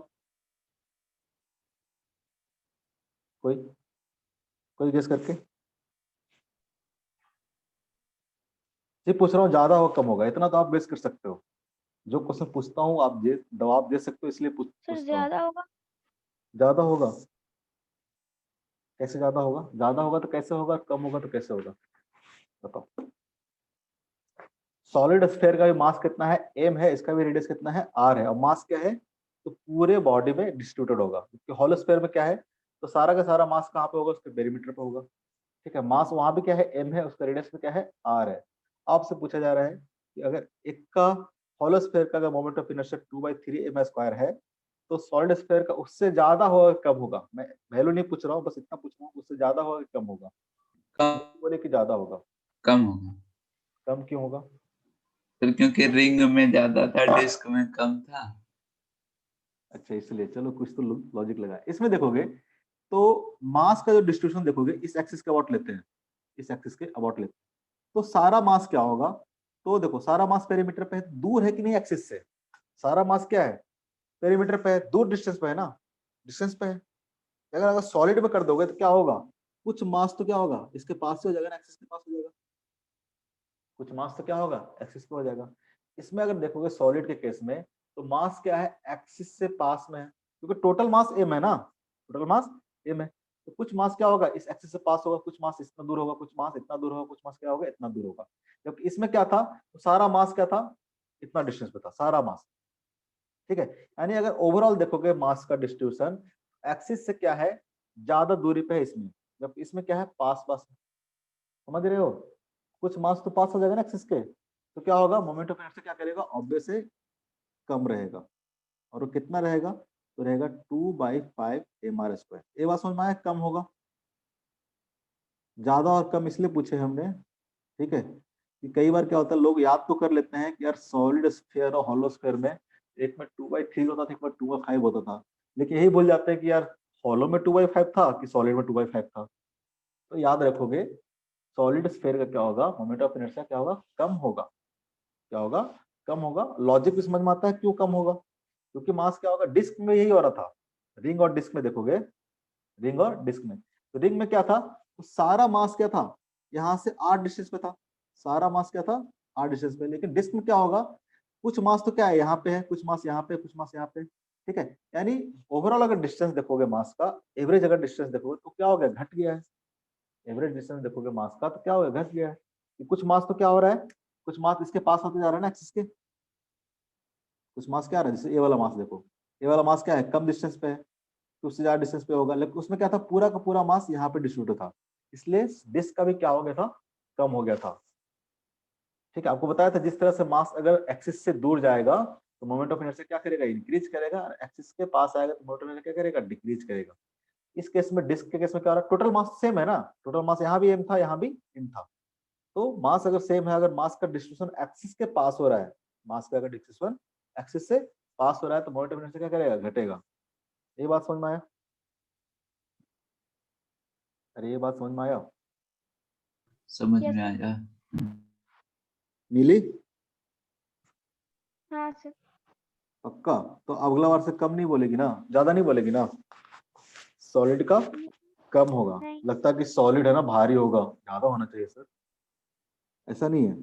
कोई कोई गेस करके, जी पूछ रहा हूँ, ज्यादा होगा कम होगा, इतना तो आप गेस कर सकते हो, जो क्वेश्चन पूछता हूँ आप जवाब दे सकते हो, इसलिए सर पूछता हूँ। ज्यादा होगा। ज्यादा होगा, कैसे ज्यादा होगा, ज्यादा होगा तो कैसे होगा, कम होगा तो कैसे होगा, बताओ। सॉलिड स्फीयर का भी मास कितना है, m है, इसका भी रेडियस कितना है, r है, और मास क्या है, तो पूरे बॉडी में डिस्ट्रीब्यूटेड होगा, क्योंकि हॉलो स्फीयर में क्या है, तो सारा का सारा मास कहाँ पे होगा, उसके पेरीमीटर पे होगा, ठीक है। मास वहां भी क्या है, m है, उसका रेडियस में क्या है, r है। आपसे पूछा जा रहा है कि अगर एक का हॉलो स्फीयर का मोमेंट ऑफ इनर्शिया 2/3 m² है, तो सॉलिड स्फीयर का उससे ज्यादा होगा कम होगा, मैं वैल्यू नहीं पूछ रहा हूँ, बस इतना पूछ रहा हूँ, उससे ज्यादा होगा कि कम होगा, कम बोले कि ज्यादा होगा, कम होगा कम क्यों होगा, सर, क्योंकि रिंग में ज्यादा था, डिस्क में कम था। अच्छा इसलिए, चलो कुछ तो लॉजिक लगा। इसमें देखोगे तो मास का जो डिस्ट्रीब्यूशन देखोगे, इस एक्सिस के अबाउट लेते हैं, इस एक्सिस के अबाउट लेते हैं, तो सारा मास क्या होगा, तो देखो सारा मास पेरीमीटर पे है, दूर है कि नहीं एक्सिस से, सारा मास क्या है, पेरीमीटर पे है, दूर डिस्टेंस पे है ना, डिस्टेंस पे है। अगर अगर सॉलिड में कर दोगे तो क्या होगा, कुछ मास तो क्या होगा, इसके पास से हो जाएगा ना, एक्सिस के पास हो जाएगा, कुछ मास तो क्या होगा, एक्सिस पे हो जाएगा। इसमें अगर देखोगे सॉलिड के केस में, तो मास क्या है, एक्सिस से पास में है, क्योंकि टोटल मास m है ना, टोटल मास m है, तो कुछ मास क्या होगा, इस एक्सिस से पास होगा, कुछ मास इतना दूर होगा, कुछ मास इतना दूर होगा, कुछ मास क्या होगा, इतना दूर होगा। जबकि इसमें क्या था, तो सारा मास क्या था, इतना डिस्टेंस पे था सारा मास, ठीक है। यानी अगर ओवरऑल देखोगे मास का डिस्ट्रीब्यूशन, एक्सिस से क्या है, ज्यादा दूरी पे है इसमें, जब इसमें क्या है, पास पास है। समझ रहे हो, कुछ मास तो पास हो जाएगा ना एक्सिस के, तो क्या होगा, मोमेंट ऑफ इनर्शिया क्या करेगा, ऑब्वियस से कम रहेगा, और वो कितना रहेगा, तो रहेगा 2/5 mr²। ये बात समझ में आया, कम होगा, ज्यादा और कम इसलिए पूछे हमने, ठीक है, कि कई बार क्या होता है, लोग याद तो कर लेते हैं कि यार सॉलिड स्फीयर और हॉलो स्फीयर में एक में 2/3 होता था, एक में 2/5 होता था, लेकिन यही भूल जाते हैं कि यार हॉलो में 2/5 था कि सॉलिड में 2/5 था। तो याद रखोगे, सॉलिड स्फीयर का क्या होगा, मोमेंट ऑफ इनर्शिया क्या होगा, कम होगा, क्या होगा, कम होगा। लॉजिक भी समझ में आता है क्यों कम होगा, क्योंकि मास क्या होगा, डिस्क में यही हो रहा था, रिंग और डिस्क में देखोगे, रिंग और डिस्क में, तो रिंग में क्या था, तो सारा मास क्या था, यहाँ से r डिस्टेंस पे था, सारा मास क्या था, r डिस्टेंस पे, लेकिन डिस्क में क्या होगा, कुछ मास तो क्या है, यहाँ पे है, कुछ मास यहाँ पे, कुछ मास यहाँ पे, ठीक है। यानी ओवरऑल अगर डिस्टेंस देखोगे मास का, एवरेज अगर डिस्टेंस देखोगे तो क्या हो गया, घट गया है। एवरेज डिस्टेंस देखोगे मास का तो क्या हो गया, घट गया है, कि कुछ मास तो क्या हो रहा है, कुछ मास इसके पास होते जा रहा है ना एक्सिस के, कुछ मास क्या आ रहा है, जैसे ये वाला मास देखो, ये वाला मास क्या है, कम डिस्टेंस पे है, तो उससे ज्यादा डिस्टेंस पे होगा, लेकिन उसमें क्या था, पूरा का पूरा मास यहाँ पे डिस्ट्रीब्यूट था, इसलिए डिस्क का भी क्या हो गया था, कम हो गया था, ठीक है। आपको बताया था जिस तरह से मास अगर एक्सिस से दूर जाएगा तो मोमेंट ऑफ इनर्शिया क्या करेगा, इंक्रीज करेगा, और एक्सिस के पास आएगा तो मोमेंट ऑफ इनर्शिया क्या करेगा, डिक्रीज करेगा। इस केस में डिस्क के केस में क्या हो रहा है, टोटल मास सेम है ना, टोटल मास यहाँ भी m था, यहाँ भी m था, तो मास अगर सेम है, अगर मास का डिस्ट्रीब्यूशन एक्सिस के पास हो रहा है, मास का अगर डिस्ट्रीब्यूशन एक्सिस से पास हो रहा है, तो मोमेंट ऑफ इनर्शिया क्या करेगा, घटेगा। ये बात समझ में आया, अरे ये बात समझ में आया, समझ Yes, में sir. आया। नीली, हाँ सर। पक्का, तो अगला बार से कम नहीं बोलेगी ना, ज्यादा नहीं बोलेगी ना, सॉलिड का कम होगा, नहीं। लगता है कि सॉलिड है ना, भारी होगा, ज्यादा होना चाहिए सर, ऐसा नहीं है,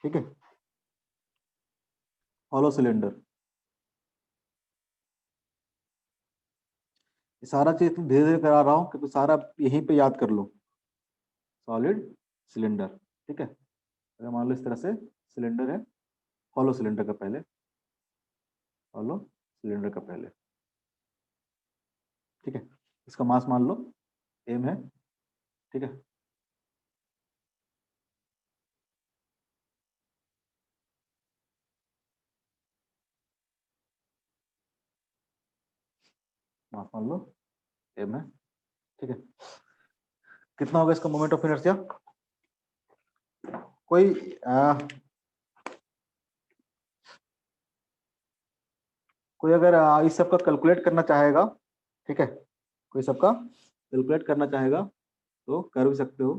ठीक है। हॉलो सिलेंडर, सारा चीज तुम धीरे धीरे करा रहा हूँ क्योंकि सारा यहीं पे याद कर लो, सॉलिड सिलेंडर, ठीक है। अगर मान लो इस तरह से सिलेंडर है, हॉलो सिलेंडर का पहले, हॉलो सिलेंडर का पहले, ठीक है। इसका मास मान लो m है, ठीक है, मास मान लो m है, ठीक है। कितना होगा इसका मोमेंट ऑफ इनर्शिया, कोई कोई अगर इस सब का कैलकुलेट करना चाहेगा, ठीक है, कोई सबका कैलकुलेट करना चाहेगा तो कर भी सकते हो।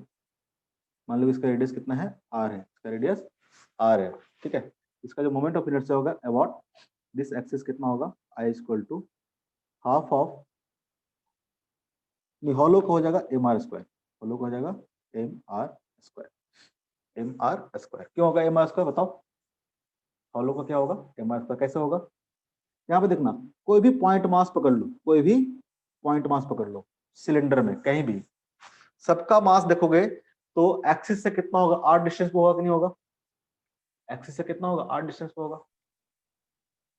मान लो इसका रेडियस कितना है, r है, इसका रेडियस r है, ठीक है। इसका जो मोमेंट ऑफ इनर्शिया होगा अबाउट दिस एक्सिस कितना होगा, I equal to half of, नहीं हॉलो का हो जाएगा mr², हॉलो का हो जाएगा mr², mr²। क्यों होगा mr², बताओ, हॉलो का क्या होगा, mr², कैसे होगा, यहाँ पे देखना, कोई भी पॉइंट मास पकड़ लो, कोई भी पॉइंट मास पकड़ लो सिलेंडर में कहीं भी, सबका मास देखोगे तो एक्सिस से कितना होगा, r डिस्टेंस पे होगा कि नहीं होगा, एक्सिस से कितना होगा, r डिस्टेंस पे होगा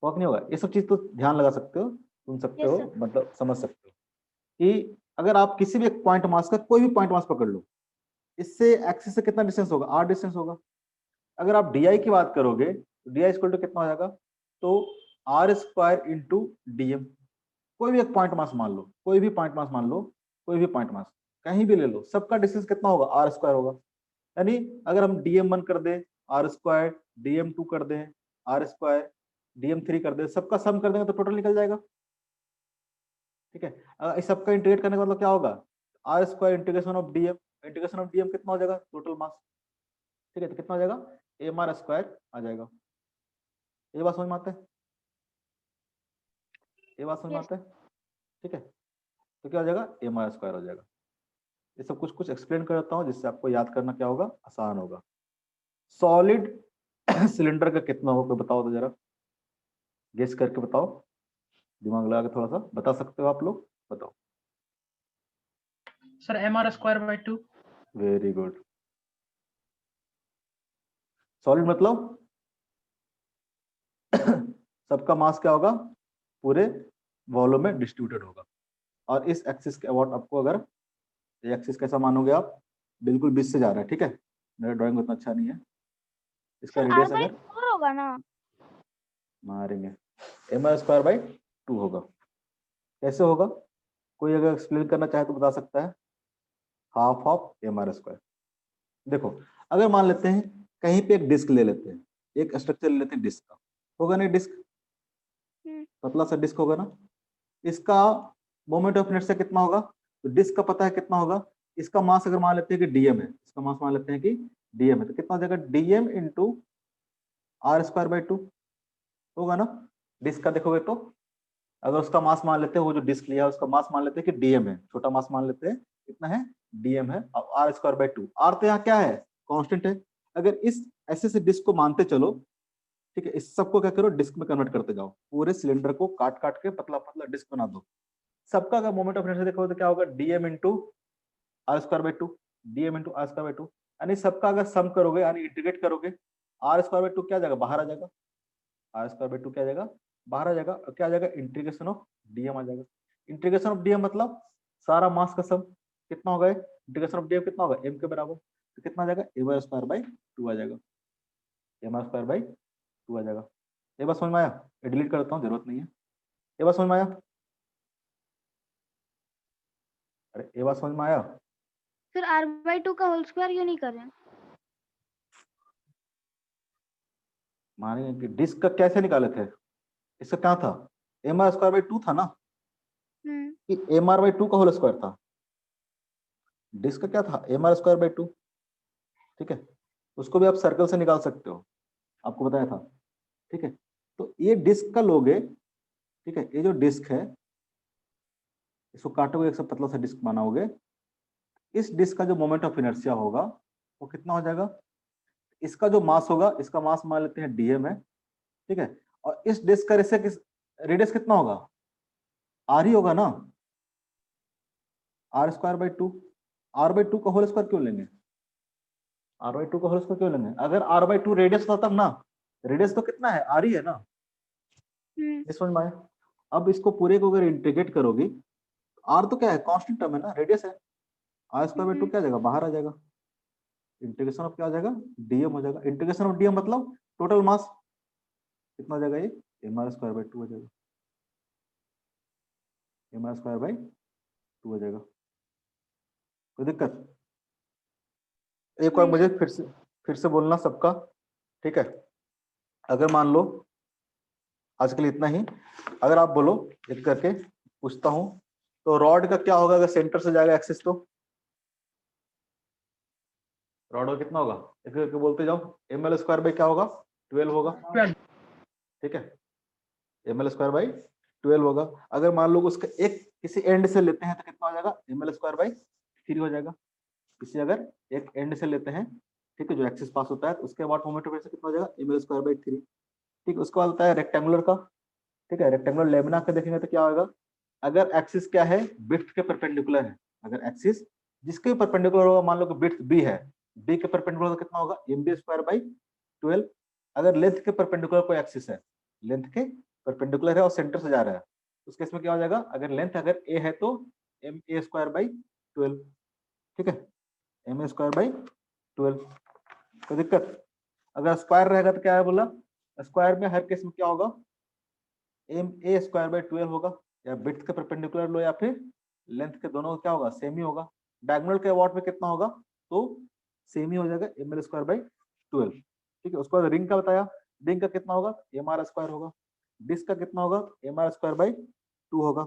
नहीं होगा। ये सब चीज तो ध्यान लगा सकते हो, सुन सकते Yes, हो, sir. मतलब समझ सकते हो कि अगर आप किसी भी एक पॉइंट मास का कोई भी पॉइंट मास पकड़ लो, इससे एक्सिस से कितना डिस्टेंस होगा, r डिस्टेंस होगा। अगर आप डी की बात करोगे तो डी इक्वल टू कितना हो जाएगा, तो r स्क्वायर इंटू dm। कोई भी एक पॉइंट मास मान लो, कोई भी पॉइंट मास मान लो, कोई भी पॉइंट मास कहीं भी ले लो, सबका डिस्टेंस कितना होगा, r स्क्वायर होगा। यानी अगर हम dm1 कर दें r स्क्वायर, dm2 कर दें r स्क्वायर, dm3 कर दें, सबका सम कर देंगे तो टोटल निकल जाएगा। ठीक है, अगर इस सबका इंटीग्रेट करने का मतलब क्या होगा, r square integration of dm कितना हो जाएगा, टोटल मास। ठीक है, तो कितना हो जाएगा, mr स्क्वायर आ जाएगा। ये बात समझ में आता है, ये बात समझ में Yes. आता है। ठीक है, तो क्या हो जाएगा, mr स्क्वायर हो जाएगा। ये सब कुछ कुछ एक्सप्लेन करता हूँ जिससे आपको याद करना क्या होगा, आसान होगा। सॉलिड सिलेंडर का कितना होगा बताओ तो जरा, गेस करके बताओ, दिमाग लगा के थोड़ा सा बता सकते हो आप लोग, बताओ। Sir mr square by 2। Very good. Solid मतलब सबका मास क्या होगा, पूरे वॉल्यूम में डिस्ट्रीब्यूटेड होगा। और इस एक्सिस के अबाउट आपको, अगर ये एक्सिस कैसा मानोगे आप, बिल्कुल बीच से जा रहा है। ठीक है, मेरा ड्राइंग उतना अच्छा नहीं है, इसका Sir, रेडियस r by अगर 4 होगा ना? मारेंगे, mr स्क्वायर बाई 2 होगा। कैसे होगा, कोई अगर एक्सप्लेन करना चाहे तो बता सकता है। Half of mr square. देखो, अगर मान लेते हैं कहीं पे एक डिस्क ले लेते हैं, एक स्ट्रक्चर ले लेते हैं डिस्क का, होगा ना डिस्क, पतला सा डिस्क होगा ना, इसका मोमेंट ऑफ इनर्शिया कितना होगा, तो डिस्क का पता है कितना होगा, इसका मास अगर मान लेते हैं कि dm है, इसका मास मान लेते हैं कि dm है, तो कितना हो जाएगा, dm into r square by 2 होगा ना। डिस्क का देखोगे तो अगर उसका मास मान लेते हैं, वो जो डिस्क लिया है उसका मास मान लेते हैं कि dm है, छोटा मास मान लेते हैं कितना है, dm है, और r स्क्वायर बाई 2, r तो यहाँ क्या है, कांस्टेंट है। अगर इस ऐसे से डिस्क को मानते चलो, ठीक है, इस सबको क्या करो, डिस्क में कन्वर्ट करते जाओ, पूरे सिलेंडर को काट काट के पतला पतला डिस्क बना दो। सबका अगर मोमेंट ऑफ इनर्शिया देखो तो क्या होगा, dm into r square by 2, dm into r square by 2, यानी सबका अगर सम करोगे यानी इंटीग्रेट करोगे, r स्क्वायर बाई 2 क्या आ जाएगा, बाहर आ जाएगा, r स्क्वायर बाई 2 क्या आ जाएगा, बाहर आ जाएगा, और क्या आ जाएगा, इंटीग्रेशन ऑफ dm आ जाएगा। इंटीग्रेशन ऑफ dm मतलब सारा मास का सम कितना होगा, इंटीग्रेशन ऑफ dm कितना होगा, m के बराबर, तो कितना आ जाएगा, m स्क्वायर बाई 2 आ जाएगा, m स्क्वायर बाई 2 आ जाएगा। ये बात समझ में आया, ये डिलीट करता हूँ, जरूरत नहीं है। ये बात समझ में आया, अरे ये बात समझ में आया। फिर r by 2 का होल स्क्वायर क्यों नहीं कर रहे हैं? मानेंगे कि डिस्क का कैसे निकाले थे, इसका क्या था, mr स्क्वायर बाई 2 था ना, कि mr बाई 2 का होल स्क्वायर था, डिस्क का क्या था, mr स्क्वायर बाई 2। ठीक है, उसको भी आप सर्कल से निकाल सकते हो, आपको बताया था। ठीक है, तो ये डिस्क का लोगे, ठीक है, ये जो डिस्क है इसको काटोगे, एक सब पतला सा डिस्क बनाओगे, इस डिस्क का जो मोमेंट ऑफ इनर्शिया होगा वो कितना हो जाएगा, इसका जो मास होगा, इसका मास मान लेते हैं dm है। ठीक है, और इस डिस्क का रेडियस कितना होगा, r ही होगा ना, r square by 2, r by 2 का होल स्क्वायर क्यों लेंगे, r बाई 2 का होल स्क्वायर क्यों लेंगे, अगर r बाई 2 रेडियस होता तब ना, रेडियस तो कितना है, r ही है ना। ये समझ में आया। अब इसको पूरे को अगर इंटीग्रेट करोगी, r तो क्या है, कांस्टेंट टर्म है ना, रेडियस है, r स्क्वायर बाई 2 क्या आ जाएगा, बाहर आ जाएगा, इंटीग्रेशन ऑफ क्या आ जाएगा, dm हो जाएगा। इंटीग्रेशन ऑफ dm मतलब टोटल मास कितना हो जाएगा, ये mr स्क्वायर बाई 2 हो जाएगा, mr स्क्वायर बाई 2 हो जाएगा। कोई दिक्कत, एक बार नहीं मुझे फिर से बोलना सबका। ठीक है, अगर मान लो आज के लिए इतना ही, अगर आप बोलो एक करके पूछता हूं, तो रॉड का क्या होगा अगर सेंटर से जाएगा एक्सिस, तो रॉड का कितना होगा, एक करके बोलते जाओ, ml स्क्वायर बाई क्या होगा, 12 होगा। 12। ठीक है, ml स्क्वायर बाई 12 होगा। अगर मान लो उसका एक किसी एंड से लेते हैं तो कितना हो जाएगा, ml स्क्वायर बाई 3 हो जाएगा। किसी अगर एक एंड से लेते हैं, ठीक है, जो एक्सिस पास होता है, उसके बाद मोमेंट ऑफ इनर्शिया कितना हो जाएगा, ml स्क्वायर बाई 3। ठीक, उसके बाद होता है रेक्टेंगुलर का। ठीक है, रेक्टेंगुलर लेमिना का देखेंगे तो क्या होगा, अगर एक्सिस क्या है, विड्थ के परपेंडिकुलर है, अगर एक्सिस जिसके परपेंडिकुलर होगा, मान लो कि विड्थ b है, b के परपेंडिकुलर कितना होगा, mb स्क्वायर बाई 12। अगर लेंथ के परपेंडिकुलर कोई एक्सिस है, लेंथ के परपेंडिकुलर है और सेंटर से जा रहा है, उस केस में क्या हो जाएगा, अगर लेंथ अगर a है तो ma²/12, ठीक है, ma²/12। कोई दिक्कत? अगर स्क्वायर रहेगा तो क्या है बोला, स्क्वायर में हर केस में क्या होगा, ma²/12 होगा, या विड्थ के परपेंडिकुलर लो या फिर लेंथ के, दोनों क्या होगा, सेम ही होगा। डायगोनल के अबाउट में कितना होगा, तो सेम ही हो जाएगा, ml²/12, ठीक है। उसके बाद रिंग का बताया, रिंग का कितना होगा, mr² होगा। डिस्क का कितना होगा, mr²/2 होगा,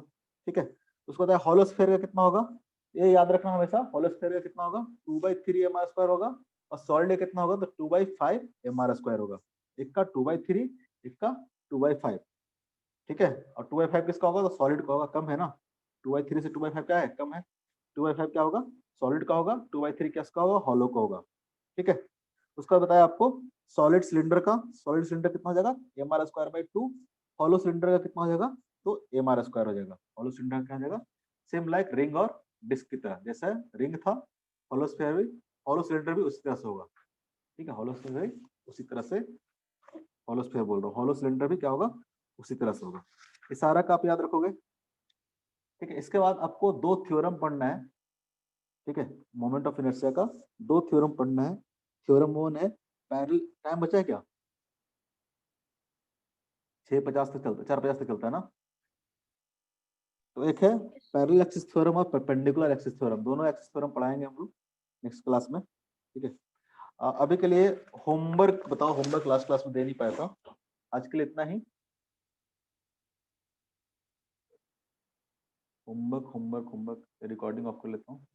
ठीक है। उसको बताया हॉलोस्फेयर का कितना होगा, ये याद रखना हमेशा, हॉलोस्फेयर का कितना होगा, 2/3 mr² होगा, और सॉलिड का कितना होगा, तो 2/5 mr² होगा। एक का 2/3, एक का 2/5, ठीक है। और 2/5 किसका होगा, तो सॉलिड का होगा, कम है ना, 2/3 से 2/5 क्या है, कम है। 2/5 क्या होगा, सॉलिड का होगा, 2/3 किसका होगा, हॉलो का होगा, ठीक है। उसका बताया आपको सॉलिड सिलेंडर का, सॉलिड सिलेंडर कितना हो जाएगा, mr²/2। हॉलो सिलेंडर का कितना हो जाएगा, तो mr² हो जाएगा। हॉलो सिलेंडर क्या हो जाएगा, सेम लाइक रिंग और डिस्क की तरह, जैसे रिंग था, हॉलोस्फेयर भी, हॉलो सिलेंडर भी उसी तरह से होगा, ठीक है। हॉलोस्फेयर भी उसी तरह से, हॉलोस्फेयर बोल रहा हूँ, हॉलो सिलेंडर भी क्या होगा, उसी तरह से होगा। इस सारा का आप याद रखोगे, ठीक है। इसके बाद आपको 2 थ्योरम पढ़ना है, ठीक है, मोमेंट ऑफ इनर्शिया का 2 थ्योरम पढ़ना है। थ्योरम 1 है पैरेलल, टाइम बचा है क्या, 6:50 तक चलता है, 4:50 तक चलता है ना। तो एक है पैरेलल एक्सिस थ्योरम और परपेंडिकुलर एक्सिस थ्योरम, दोनों एक्सिस थ्योरम पढ़ाएंगे हम लोग नेक्स्ट क्लास में, ठीक है। अभी के लिए होमवर्क बताओ, होमवर्क लास्ट क्लास में दे नहीं पाया था, आज के लिए इतना ही। Homework homework homework recording off कर लेता हूँ।